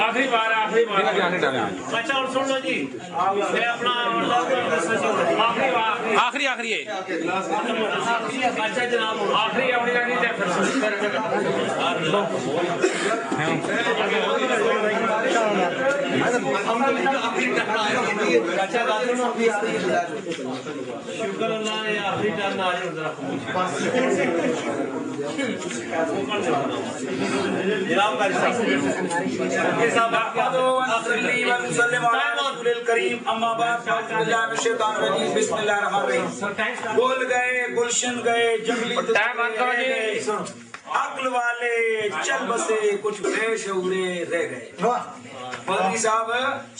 آخری بار اچھا اور سن لو جی اپنا آخری ہے اچھا جناب آخری شکر اللہ نے آخری ٹرن آج بول گئے گلشن گئے جنگلی عقل والے چل بسے کچھ بے شعورے رہ گئے. مولوی صاحب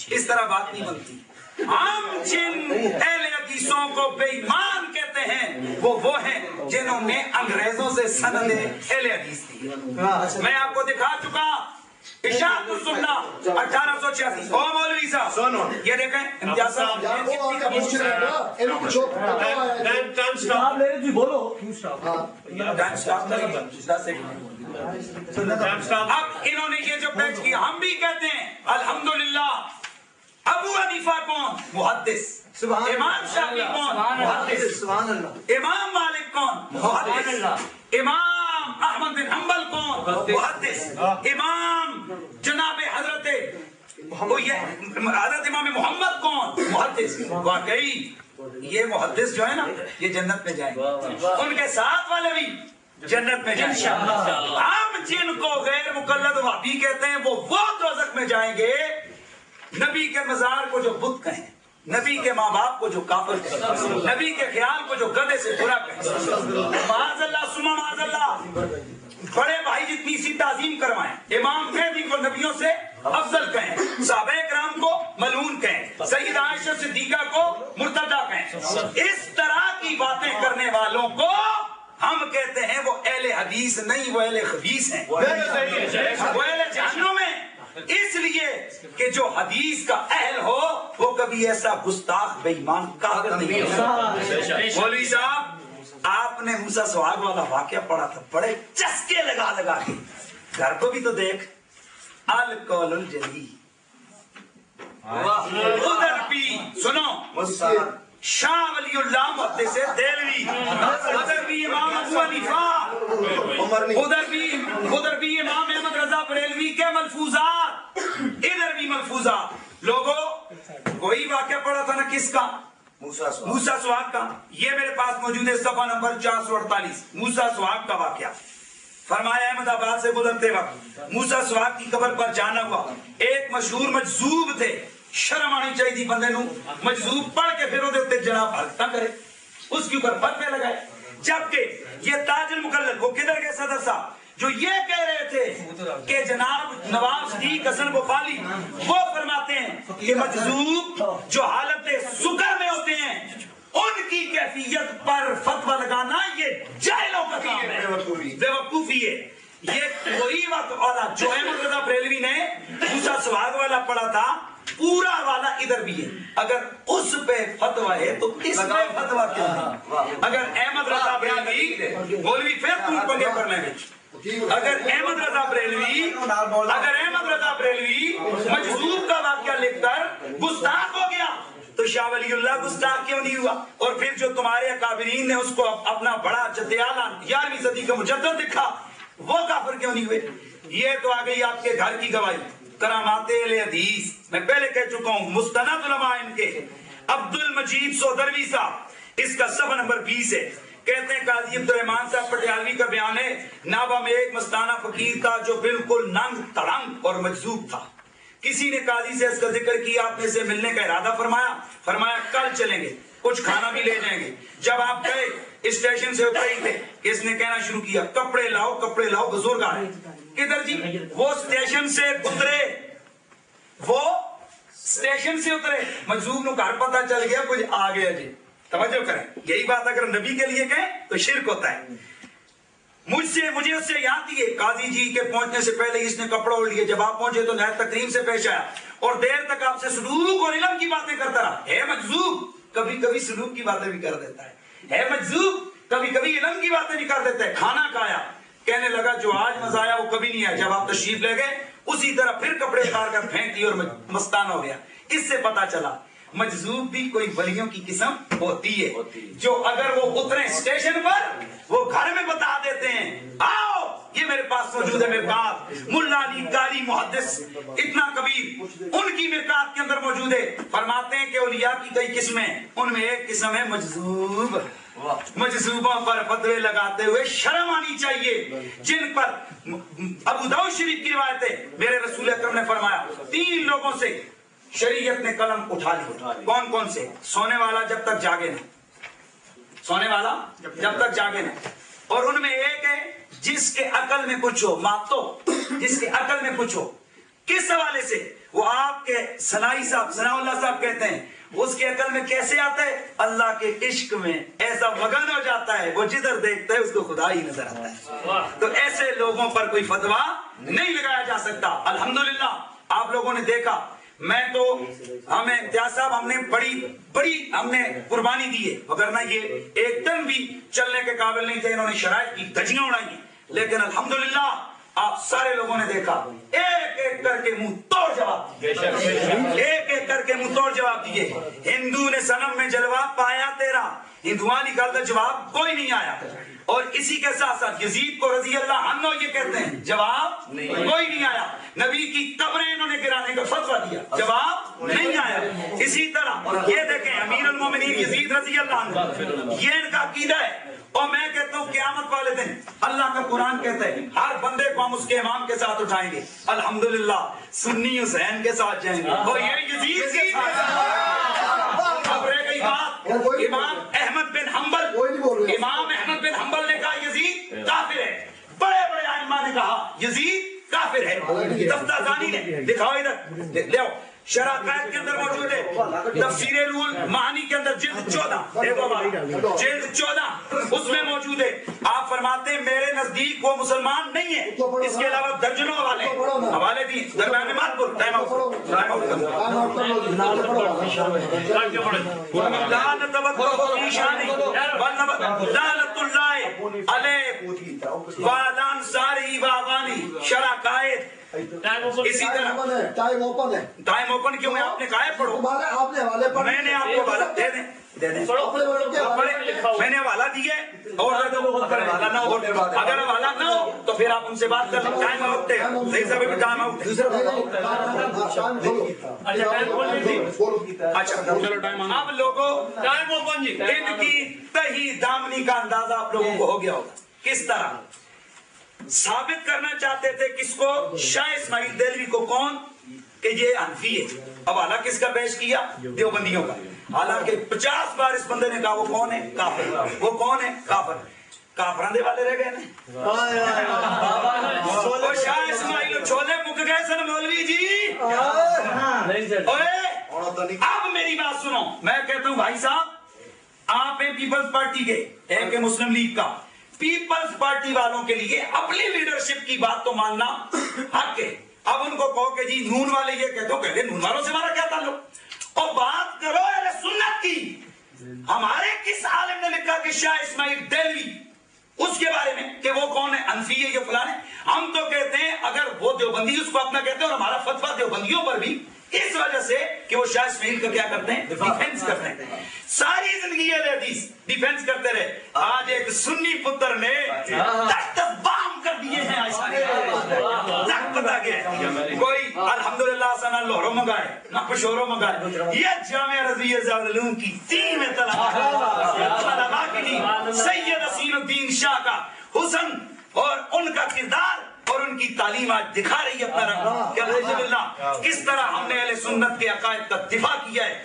اس طرح بات نہیں بنتی. ہم جن اہل حدیثوں کو بے ایمان کہتے ہیں وہ ہیں جنہوں نے انگریزوں سے سند اہل حدیث دی. میں آپ کو دکھا چکا ارشاد السنہ 1886. او مولوی صاحب یہ دیکھیں امتیاز صاحب اب انہوں نے یہ جو پیش کیا ہم بھی کہتے ہیں الحمدللہ. ابو حنیفہ کون؟ محدث. امام شافعی کون؟ محدث. امام مالک کون؟ محدث. امام احمد بن حنبل کون؟ محدث. امام جناب حضرت امام محمد کون؟ محدث. واقعی یہ محدث جو ہے نا یہ جنت میں جائیں گے. ان کے ساتھ والے بھی جنت میں جائیں گے. ہم جن کو غیر مقلد وہابی کہتے ہیں وہ دوزخ میں جائیں گے نبی کے مزار کو جو بت کہیں, نبی کے ماں باپ کو جو کافر کہیں, نبی کے خیال کو جو گدھے سے برا کہیں. معاذ اللہ سما معاذ اللہ. بڑے بھائی جتنی سی تعظیم کروائیں, امام مہدی کو نبیوں سے افضل کہیں, صحابہ کرام کو ملعون کہیں, سیدہ عائشہ صدیقہ کو مرتضی کہیں. اس طرح کی باتیں کرنے والوں کو ہم کہتے ہیں وہ اہل حدیث نہیں, وہ اہل خبیث ہیں, وہ اہل جہنم ہیں. اس لیے کہ جو حدیث کا اہل ہو وہ کبھی ایسا گستاخ بے ایمان کافر نہیں ہوتا. مولوی صاحب آپ نے موسیٰ سواگ والا واقعہ پڑھا تھا, بڑے چسکے لگا کے. گھر کو بھی تو دیکھ. القول الجلی ادھر بھی سنو شاہ ولی اللہ محدث دہلوی, ادھر بھی امام ابو حنیفہ, ادھر بھی امام احمد رضا بریلوی کے ملفوظات, ادھر بھی ملفوظات. لوگوں وہی واقعہ پڑا تھا نا کس کا؟ موسیٰ سواگ کا. یہ میرے پاس موجود ہے صفحہ نمبر 448. موسیٰ سواگ کا واقعہ. فرمایا احمد آباد سے گزرتے وقت موسیٰ سواگ کی قبر پر جانا ہوا. ایک مشہور مجذوب تھے, شرم آنی چاہیے تھی بندے نو, مجذوب پڑھ کے پھر وہ جناب حلقہ کرے, اس کے اوپر فتوے لگائے. جبکہ یہ تاج المقلد وہ کدھر کے صدر صاحب جو یہ کہہ رہے تھے کہ جناب نواب صدیق حسن بخاری وہ فرماتے ہیں کہ مجذوب جو حالت سکر میں ہوتے ہیں ان کی کیفیت پر فتویٰ لگانا یہ جاہلوں کا کام ہے, بیوقوفی ہے. یہ وہی وقت والا جو احمد رضا بریلوی نے موسیٰ سواگ والا پڑھا تھا پورا والا ادھر بھی ہے. اگر اس پہ فتویٰ ہے تو اس پہ فتویٰ کیوں نہیں؟ اگر احمد رضا بریلوی مولوی پھر تم پنگے پر میں اگر احمد رضا بریلوی مجذوب کا واقعہ لکھ کر گستاخ ہو گیا تو شاہ ولی اللہ گستاخ کیوں نہیں ہوا؟ اور پھر جو تمہارے اکابرین نے اس کو اپنا بڑا جد اعلیٰ 11ویں صدی کا مجدد دکھا وہ کافر کیوں نہیں ہوئے؟ یہ تو آ گئی آپ کے گھر کی گواہی. کرامات اہل حدیث میں پہلے کہہ چکا ہوں, مستند علماء ان کے. عبد المجید سودروی صاحب اس کا صفحہ نمبر 20 ہے. کہتے ہیں قاضی عبدالرحمان صاحب پٹیالوی کا بیان ہے, نابا میں ایک مستانہ فقیر تھا جو بالکل ننگ تڑنگ اور مجذوب تھا. کسی نے قاضی سے اس کا ذکر کیا, آپ نے سے ملنے کا ارادہ فرمایا کل چلیں گے. کچھ کھانا بھی لے جائیں گے. جب آپ گئے اسٹیشن سے اتر ہی تھے, اس نے کہنا شروع کیا کپڑے لاؤ بزرگ آئے. کدھر جی؟ وہ اسٹیشن سے اترے, مجذوب نو گھر پتہ چل گیا کچھ آ گیا جی. توجہ کریں, یہی بات اگر نبی کے لیے کہیں تو شرک ہوتا ہے. مجھے اس سے یاد دیے قاضی جی کے پہنچنے سے پہلے اس نے کپڑا اوڑھ لیا. جب آپ پہنچے تو نہایت تکریم سے پیش آیا اور دیر تک آپ سے سلوک اور علم کی باتیں کرتا رہا. ہے مجذوب, کبھی کبھی سلوک کی باتیں بھی کر دیتا ہے مجذوب, کبھی کبھی علم کی باتیں بھی کر دیتا ہے. کھانا کھایا, کہنے لگا جو آج مزہ آیا وہ کبھی نہیں آیا. جب آپ تشریف لے گئے اسی طرح پھر کپڑے اتار کر پھینک دیے اور مستان ہو گیا. اس سے پتا چلا مجذوب بھی کوئی ولیوں کی قسم ہوتی ہے, جو اگر وہ اترے اسٹیشن پر وہ گھر میں بتا دیتے ہیں آؤ یہ میرے پاس موجود ہے مرقات. ملا علی قاری محدث اتنا کبیر, ان کی مرقات کے اندر موجود ہے. فرماتے ہیں کہ اولیاء کی کئی قسمیں, ان میں ایک قسم ہے مجذوب. مجذوبوں پر فتوے لگاتے ہوئے شرم آنی چاہیے, جن پر ابو داؤد شریف کی روایت ہے میرے رسول اکرم نے فرمایا 3 لوگوں سے شریعت نے قلم اٹھا لیا. کون سے؟ سونے والا جب تک جاگے نہ, اور ان میں ایک ہے جس کے عقل میں کچھ ہو, جس کے عقل میں کچھ ہو. کس حوالے سے؟ وہ آپ کے ثنا اللہ صاحب کہتے ہیں اس کے عقل میں کیسے آتا ہے؟ اللہ کے عشق میں ایسا مگن ہو جاتا ہے وہ جدھر دیکھتا ہے اس کو خدا ہی نظر آتا ہے. تو ایسے لوگوں پر کوئی فتویٰ نہیں لگایا جا سکتا. الحمدللہ آپ لوگوں نے دیکھا, میں تو ہمیں امتیاز صاحب ہم نے بڑی ہم نے قربانی دی ہے, وگرنہ یہ ایک دن بھی چلنے کے قابل نہیں تھے. انہوں نے شرائط کی دھجیاں اڑائی ہیں, لیکن الحمدللہ آپ سارے لوگوں نے دیکھا ایک ایک کر کے منہ توڑ جواب دیے, ایک ایک کر کے منہ توڑ جواب دیے. ہندو نے صنم میں جلوہ پایا تیرا, ہندوؤں نے کہا جواب کوئی نہیں آیا. اور اسی کے ساتھ ساتھ یزید کو رضی اللہ عنہ یہ کہتے ہیں جواب کوئی نہیں آیا. نبی کی قبریں انہوں نے گرانے کا فتویٰ دیا, جواب نہیں آیا. اسی طرح یہ دیکھیں امیر المومنین یزید رضی اللہ عنہ, یہ ان کا عقیدہ ہے. اور میں کہتا ہوں قیامت والے دن اللہ کا قرآن کہتا ہے ہر بندے کو ہم اس کے امام کے ساتھ اٹھائیں گے. الحمدللہ سنی حسین کے ساتھ جائیں گے, اور یہ یزید کی اب رہ گئی بات امام احمد بن حنبل نے کہا یزید کافر ہے. بڑے ائمہ نے کہا یزید کافر ہے. تفتازانی نے دکھاؤ ادھر لے آؤ, شرح قائد کے اندر موجود ہے, تفسیر رول معانی کے اندر جلد 14 جلد 14 اس میں موجود ہے. آپ فرماتے ہیں میرے نزدیک وہ مسلمان نہیں ہے. اس کے علاوہ درجنوں حوالے دی درمیان میں مات پر ٹائم آؤٹ لعنت اللہ علیہ وعلان ساری وعوانی شرح قائد. اسی طرح ٹائم اوپن ہے. ٹائم اوپن کیوں ہے؟ آپ نے کہا ہے پڑھو, آپ نے حوالے پڑھ, میں نے آپ کو حوالہ دے دیں میں نے حوالہ دیا ہے, اور حوالہ نہ ہو, اگر حوالہ نہ ہو تو پھر آپ ان سے بات کر لیں. ٹائم آؤٹ ہے, ٹائم آؤٹ ہے. اچھا اب لوگوں ان کی تہی دامنی کا اندازہ آپ لوگوں کو ہو گیا ہوگا. کس طرح ثابت کرنا چاہتے تھے کس کو؟ شاہ اسماعیل دہلوی کو. کون کہ یہ حنفی ہے. حوالہ کس کا پیش کیا؟ دیوبندیوں کا. حالانکہ 50 بار اس بندے نے کہا وہ کون ہے؟ کافر. وہ کون ہے؟ کافر. کافران دے والے رہ گئے نا, اور شاہ اسماعیل چھولے مک گئے سن مولوی جی. اب میری بات سنو, میں کہتا ہوں بھائی صاحب آپ ہیں پیپلز پارٹی کے, ایک ہے مسلم لیگ کا. پیپلز پارٹی والوں کے لیے اپنی لیڈرشپ کی بات تو ماننا حق ہے. اب ان کو کہو کہ جی نون والے یہ کہتے ہو, کہتے نون والوں سے ہمارا کیا تعلق, اور بات کرو اہل سنت کی. ہمارے کس عالم نے لکھا کہ شاہ اسماعیل دہلوی اس کے بارے میں کہ وہ کون ہے؟ حنفی ہے یہ فلان ہے. ہم تو کہتے ہیں اگر وہ دیوبندی اس کو اپنا کہتے ہیں, اور ہمارا فتویٰ دیوبندیوں پر بھی اس وجہ سے کہ وہ شاہ اسماعیل کا کیا کرتے ہیں؟ ڈیفینس کرتے ہیں. ساری زندگی اہل حدیث ڈیفینس کرتے رہے. آج ایک سنی پتر نے بام کر دیے ہیں, پتا گیا کوئی الحمدللہ سنا لوہرو منگائے نہ پشورو منگائے. یہ جامعہ رضویہ العلوم کی تین میں طلباء کے لیے سید حسین الدین شاہ کا حسن اور ان کا کردار اور ان کی تعلیم آج دکھا رہی ہے اپنا رنگ کہ الحمدللہ کس طرح ہم نے اہل سنت کے عقائد کا دفاع کیا ہے.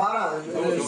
12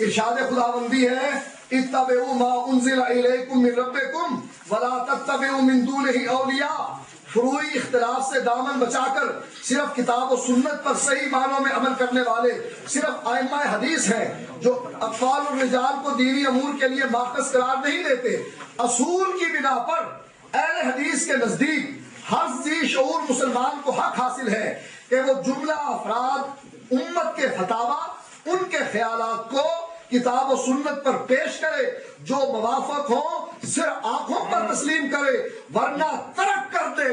ارشاد خداوندی ہے اتبعوا ما انزل الیکم من ربکم ولا تتبعوا من دونه اولیاء، فروعی اختلاف سے دامن بچا کر صرف کتاب و سنت پر صحیح معنوں میں عمل کرنے والے صرف ائمہ حدیث ہیں جو اقوال الرجال کو دینی امور کے لیے ماخذ قرار نہیں دیتے۔ اصول کی بنا پر اہل حدیث کے نزدیک ہر ذی شعور مسلمان کو حق حاصل ہے کہ وہ جملہ افراد امت کے فتاوی، ان کے خیالات کو کتاب و سنت پر پیش کرے، جو موافق ہو صرف آنکھوں پر تسلیم کرے ورنہ ترک کر دے،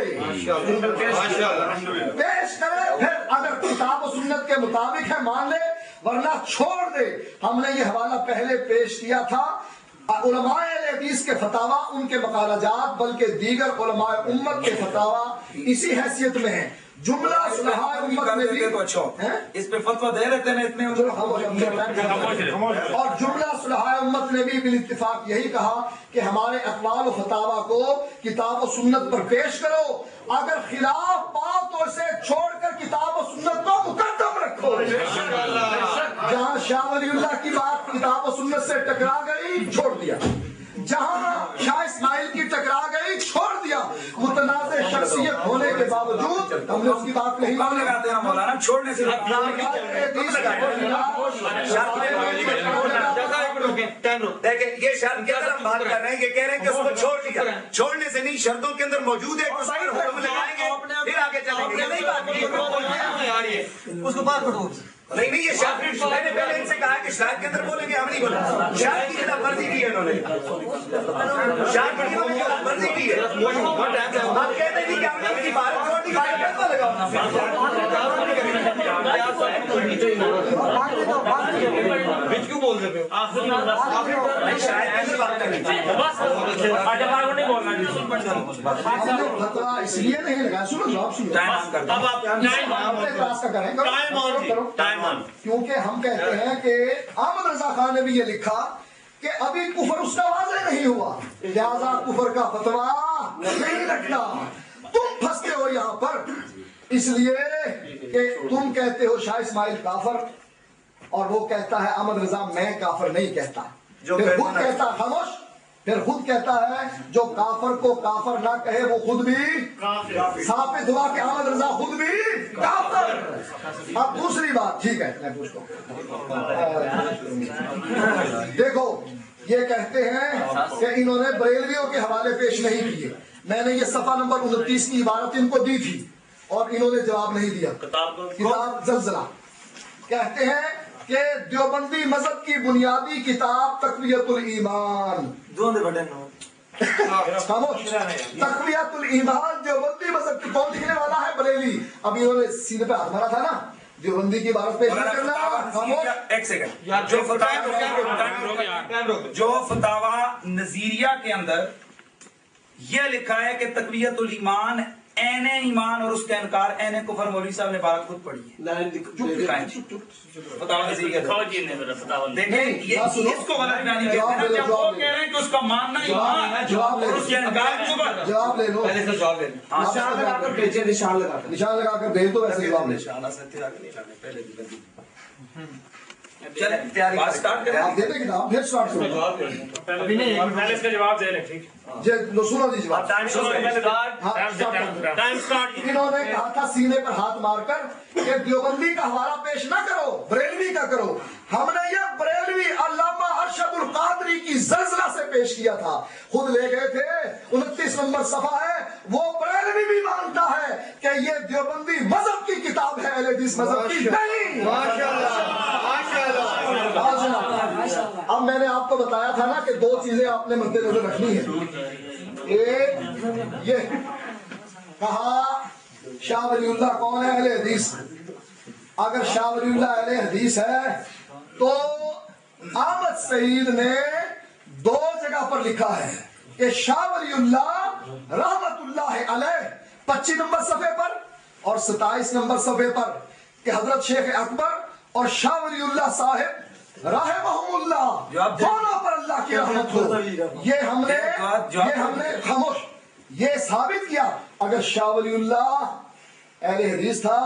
پیش کرے، پھر اگر کتاب و سنت کے مطابق ہے مان لے ورنہ چھوڑ دے۔ ہم نے یہ حوالہ پہلے پیش کیا تھا، علماء اہل حدیث کے فتاوی، ان کے مقالہ جات بلکہ دیگر علماء امت کے فتاوی اسی حیثیت میں ہیں۔ جملہ صلحاء امت نے بھی اس پہ فتویٰ دے رہے تھے اتنے، اور جملہ صلحاء امت نے بھی بالاتفاق یہی کہا کہ ہمارے اقوال و فتاوی کو کتاب و سنت پر پیش کرو، اگر خلاف پاؤ تو اسے چھوڑ کر کتاب و سنت کو مقدم رکھو۔ جہاں شاہ ولی اللہ کی بات کتاب و سنت سے ٹکرا گئی چھوڑ دیا، جہاں شاہ اسماعیل کی ٹکرا گئی چھوڑ دیا۔ متنازع شخصیت ہونے کے باوجود ہم نے اس کی بات نہیں مانی۔ لگاتے ہیں مولانا چھوڑنے سے دیکھیں یہ شرط کے اندر ہم بات کر رہے ہیں کہ کہہ رہے ہیں کہ اس کو چھوڑ دیا، چھوڑنے سے نہیں، شرطوں کے اندر موجود ہے، اس پر حکم لگائیں گے پھر آگے چلیں گے، نہیں بات کی اس کو بات پڑھو۔ نہیں یہ شرط میں نے پہلے ان سے کہا کہ شرط کے اندر بولیں گے، ہم نہیں بولیں، شرط کی خلاف ورزی کی ہے انہوں نے، شرط کی خلاف ورزی کی ہے، آپ کہتے نہیں کہ ہم نے اس کی بات چھوڑ دی، کیوں بول رہے ہو؟ شاید بات کریں اس لیے نہیں لگا، سنو جواب سنو، کیونکہ ہم کہتے ہیں کہ احمد رضا خان نے بھی یہ لکھا کہ ابھی کفر اس کا واضح نہیں ہوا، لہذا کفر کا فتویٰ نہیں رکھنا۔ تم پھنستے ہو یہاں پر اس لیے کہ تم کہتے ہو شاہ اسماعیل کافر، اور وہ کہتا ہے احمد رضا میں کافر نہیں کہتا، پھر خود کہتا خاموش، پھر خود کہتا ہے جو کافر کو کافر نہ کہے وہ خود بھی ثابت ہوا کہ احمد رضا خود بھی کافر۔ اب دوسری بات، ٹھیک ہے میں پوچھتا ہوں، دیکھو یہ کہتے ہیں کہ انہوں نے بریلویوں کے حوالے پیش نہیں کیے، میں نے یہ صفحہ نمبر 29 کی عبارت ان کو دی تھی اور انہوں نے جواب نہیں دیا۔ کتاب زلزلہ کہتے ہیں کہ دیوبندی مذہب کی بنیادی کتاب تقویت الایمان، تقویت الایمان دیوبندی مذہب کی، کون لکھنے والا ہے؟ بریلی۔ اب انہوں نے سینے پہ ہاتھ مارا تھا نا، دیوبندی کی عبارت پیش کرنا۔ ایک سیکنڈ، جو فتاوی نظیریہ کے اندر یہ لکھا ہے کہ تقویت الایمان عین ایمان اور اس کا انکار عین کفر، مولوی صاحب نے بات خود پڑھی ہے، دیکھیں اس کو غلط بیانی کہتے ہیں، جب وہ کہہ رہے ہیں کہ اس کا ماننا ایمان ہے اور اس کا انکار کفر۔ جواب لے لو، نشان لگا کر بھیجے، نشان لگا کر بھیج دو، ویسے جواب لے۔ چلیں تیاری سٹارٹ کریں، آپ دے دیں کتاب، پھر سٹارٹ کرو۔ پہلے اس کا جواب دے لیں، ٹھیک جی سنو جی جواب۔ انہوں نے کہا تھا سینے پر ہاتھ مار کر کہ دیوبندی کا حوالہ پیش نہ کرو، بریلوی کا کرو۔ ہم نے یہ بریلوی علامہ ارشد القادری کی زلزلہ سے پیش کیا تھا، خود لے گئے تھے، 29 نمبر صفحہ ہے، وہ بریلوی بھی مانتا ہے کہ یہ دیوبندی مذہب کی کتاب ہے، اہل حدیث مذہب کی نہیں۔ اب میں نے آپ کو بتایا تھا نا کہ دو چیزیں آپ نے مد نظر رکھنی ہے، ایک یہ کہا شاہ ولی اللہ کون ہے؟ اہل حدیث۔ اگر شاہ ولی اللہ اہل حدیث ہے تو احمد سعید نے دو جگہ پر لکھا ہے کہ شاہ ولی اللہ رحمت اللہ علیہ 25 نمبر صفحے پر اور 27 نمبر صفحے پر کہ حضرت شیخ اکبر اور شاہ ولی اللہ صاحب رحمہم اللہ دونوں پر اللہ کی رحمت ہو۔ یہ ہم نے خاموش یہ ثابت کیا، اگر شاہ ولی اللہ اہل حدیث تھا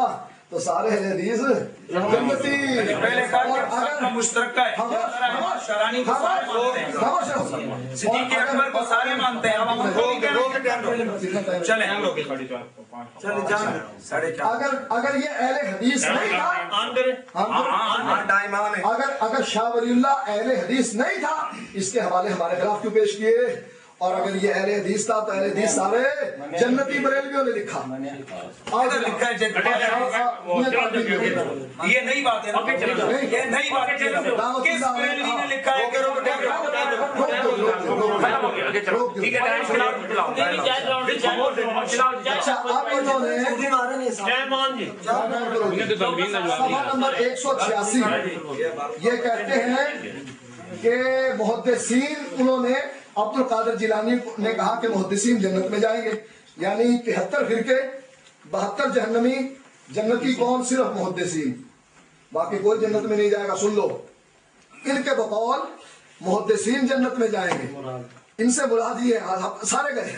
تو سارے حدیث جنتی. پہلے کہا کہ سب کا مشترکہ ہے. شرانی کو سارے مانتے ہیں, صدیق اکبر کو سارے مانتے ہیں. چلیں اگر یہ اہل حدیث نہیں تھا, اگر شاہ ولی اللہ اہل حدیث نہیں تھا, اس کے حوالے ہمارے خلاف کیوں پیش کیے؟ اور اگر یہ اہل حدیث تھا تو اہل حدیث سارے جنتی بریلویوں نے لکھا. یہ نئی بات ہے, یہ نئی بات ہے. کس بریلوی نے لکھا ہے؟ اچھا, اب انہوں نے صفحہ نمبر 186 یہ کہتے ہیں کہ محدثین, انہوں نے عبد القادر جیلانی نے کہا کہ محدثین جنت میں جائیں گے, یعنی 73 فرقے 72 جہنمی, جنتی کون؟ صرف محدثین, باقی کوئی جنت میں نہیں جائے گا. سن لو, ان کے بقول محدثین جنت میں جائیں گے, ان سے مراد یہ سارے گئے.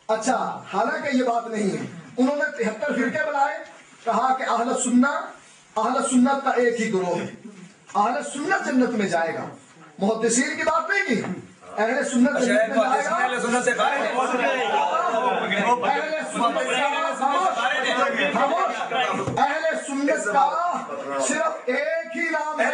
اچھا, حالانکہ یہ بات نہیں ہے. انہوں نے 73 فرقے بنائے, کہا کہ اہل سنت کا ایک ہی گروہ ہے, اہل سنت جنت میں جائے گا. محدثین کی بات نہیں کی, اہل سنت جنت میں جائے گا. اہل سنت کا صرف ایک ہی نام ہے,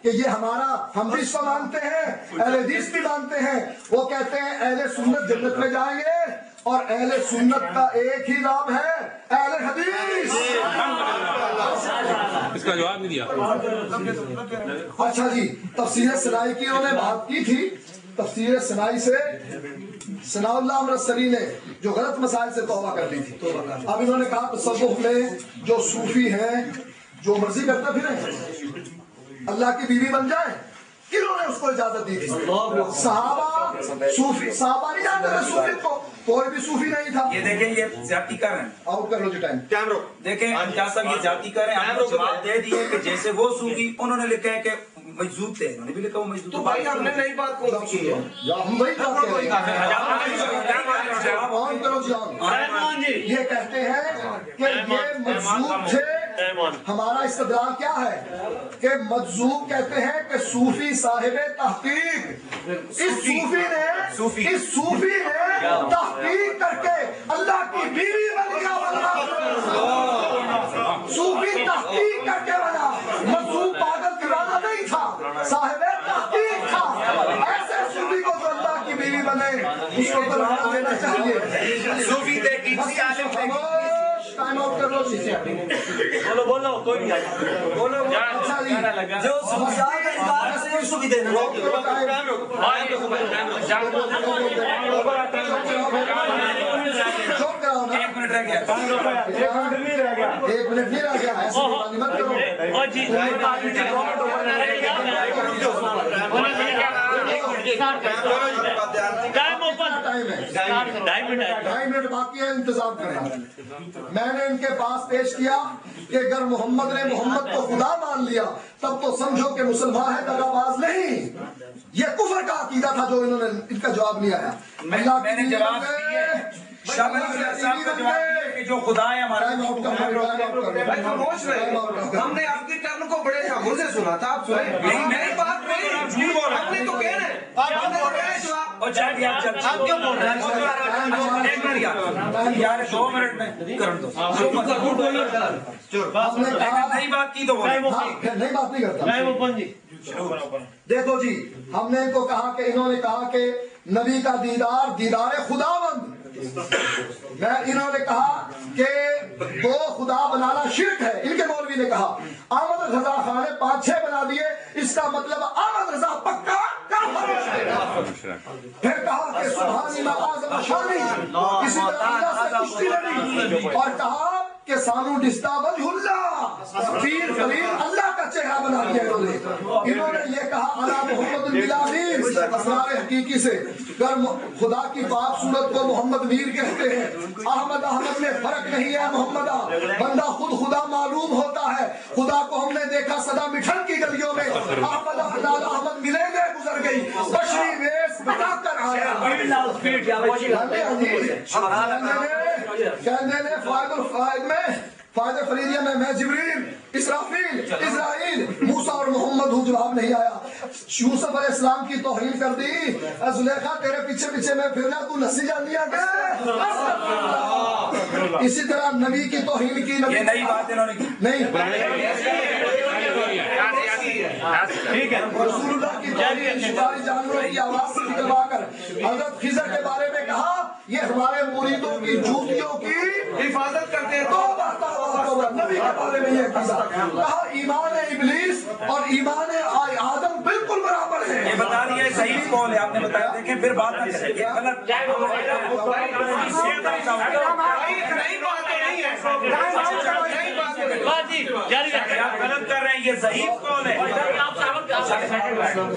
کہ یہ ہمارا, ہم بھی اس کو مانتے ہیں, اہل حدیث بھی مانتے ہیں. وہ کہتے ہیں اہل سنت جنت میں جائیں گے, اور اہل سنت کا ایک ہی نام ہے اہل حدیث. اس کا جواب نہیں دیا. اچھا جی, تفسیر سنائی کی انہوں نے بات کی تھی. تفسیر سنائی سے ثناء اللہ امرتسری نے جو غلط مسائل سے توبہ کر لی تھی. اب انہوں نے کہا تصوف میں جو صوفی ہیں جو مرضی کرتے پھریں, اللہ کی بیوی بن جائیں, انہوں نے اس کو اجازت دی تھی. صحابہ نہیں جانتے تھے صوفی کو, کوئی بھی صوفی نہیں تھا. یہ دیکھیں, یہ زیادتی کر رہے ہیں. آؤٹ کر لو جی ٹائم. دیکھیں کیا صاحب یہ زیادتی کر رہے ہیں. ہم نے جواب دے دیے کہ جیسے وہ صوفی, انہوں نے لکھا ہے کہ مجذوب تھے, انہوں نے بھی لکھا وہ مجذوب. تو بھائی ہم نے نئی بات کون سی کی ہے؟ ہم وہی بات کر رہے ہیں. یہ کہتے ہیں کہ یہ مجذوب تھے. ہمارا استدلال کیا ہے کہ مجذوب کہتے ہیں کہ صوفی صاحب تحقیق, اس صوفی نے تحقیق کر کے اللہ کی بیوی بن گیا. صوفی تحقیق کر کے بنا, مجذوب پاگل دیوانہ نہیں تھا, صاحب تحقیق تھا. ایسے صوفی کو جو اللہ کی بیوی بنے اس کو بنا دینا چاہیے. صوفی تحقیق سے عالم ٹائم آؤٹ کر لو. بولو کوئی نہیں آئے. جو ایک منٹ رہ گیا. مت کرو. ڈھائی منٹ باقی ہے, انتظام کریں. میں نے ان کے پاس پیش کیا کہ اگر محمد نے محمد کو خدا مان لیا تب تو سمجھو کہ مسلمان ہے, دغا باز نہیں. یہ کفر کا عقیدہ تھا جو انہوں نے, ان کا جواب نہیں آیا. میں نے جواب دیا, شاہ ولی اللہ صاحب کا جواب دیا کہ جو خدا ہے ہمارا. ہم نے آپ کی ٹرن کو بڑے خاموش سے سنا تھا, آپ سنیں. میری بات نہیں, ہم نے تو کہہ رہے ہیں. اور چاہے بھی آپ کیوں بول رہے ہیں؟ یار 2 منٹ میں کر دو. نئی بات کی تو نئی بات نہیں کرتا. دیکھو جی, ہم نے ان کو کہا کہ انہوں نے کہا کہ نبی کا دیدار خداوند. انہوں نے کہا کہ وہ خدا بنانا شرک ہے. ان کے مولوی نے کہا احمد رضا خان نے 5-6 بنا دیے, اس کا مطلب احمد رضا پکا کافر ہے. پھر کہا کہ سبحانی ما اعظم شانی, اسی طرح اللہ سے کشتی نہیں, اور کہا کہ سانو ڈستا وجہ اللہ, پیر خلیل اللہ کا چہرہ بنا دیا انہوں نے. یہ کہا علی محمد الملامین اسرار حقیقی سے, خدا کی پاک صورت کو محمد میر کہتے ہیں. احمد میں فرق نہیں ہے. محمد بندہ خود خدا معلوم ہوتا ہے. خدا کو ہم نے دیکھا سدا مٹھن کی گلیوں میں، احمد احمد ملے گئے گزر گئی، بشری ویس بتا کر آیا۔ کہنے نے فائد الفائد میں، فائد فریدیہ میں جبریل، اسرافیل، اسرائیل، موسیٰ اور محمد ہوں، جواب نہیں آیا۔ یوسف علیہ السلام کی توہین کر دی، زلیخا تیرے پیچھے پیچھے میں پھرنا، تو نسی جان لیا گیا۔ اسی طرح نبی کی توہین کی، یہ نئی بات انہوں نے کی نہیں، ٹھیک ہے، رسول اللہ کی توہین شکاری جانوروں کی آواز سے نکلوا کر حضرت خضر کے بارے میں کہا یہ ہمارے مریدوں کی جوتیوں کی حفاظت کرتے ہیں۔ نبی کے بارے میں یہ کہا ایمان ابلیس اور ایمان آدم بالکل برابر ہے۔ یہ بتا دیا صحیح قول ہے، آپ نے بتایا، دیکھیں پھر بات نہ کریں، یہ غلط غلط کر رہے ہیں، یہ صحیح قول ہے۔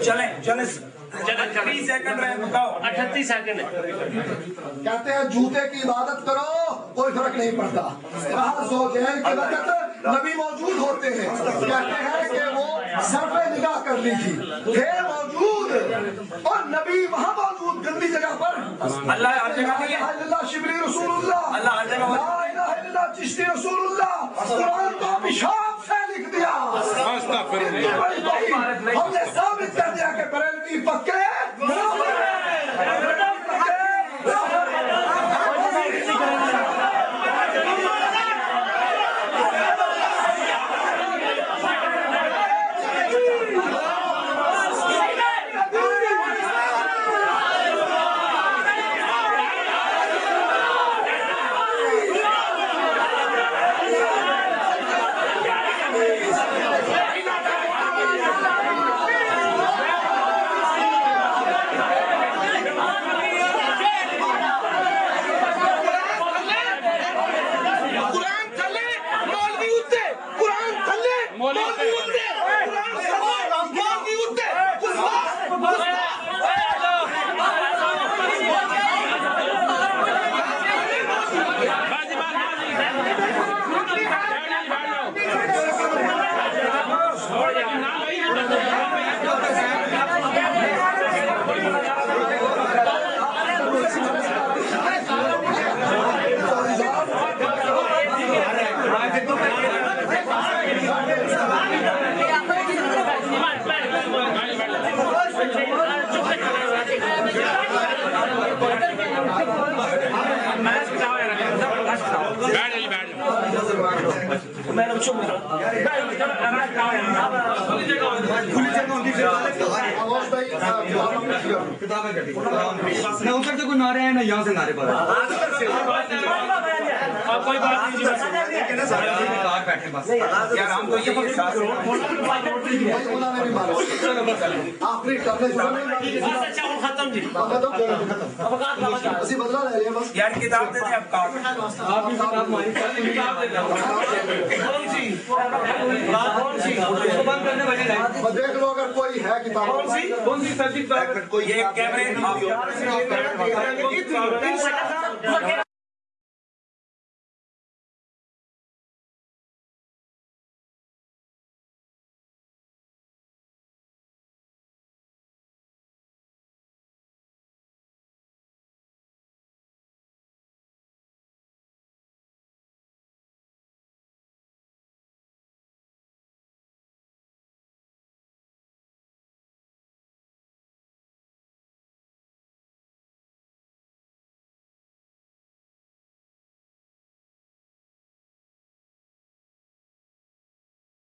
چلیں 30 سیکنڈ رہے، بتاؤ 38 سیکنڈ کہتے ہیں جوتے کی عبادت کرو کوئی فرق نہیں پڑتا۔ کہا زوجین کے وقت نبی موجود ہوتے ہیں، کہتے ہیں کہ وہ صرف نگاہ کر لی تھی، تھے موجود اور نبی وہاں موجود گندی جگہ پر۔ اللہ ہر جگہ نہیں ہے، اللہ شبلی رسول اللہ، اللہ ہر جگہ لا الہ الا اللہ چشتی رسول اللہ، قرآن کو پیشاب سے لکھ دیا۔ ہم نے ثابت کر دیا کہ بریلوی پکے برابر ہیں۔ نہ ادھر سے کوئی نعرے ہیں نہ یہاں سے نعرے پڑ کوئی بات نہیں، بیٹھے بس یار ہم تو یہ ختم جی یار کتاب دے دیں اب کاٹ آپ کی کتاب ہماری بند کرنے والے دیکھ لو اگر کوئی ہے کتاب کون سی سبجیکٹ یہ کیمرے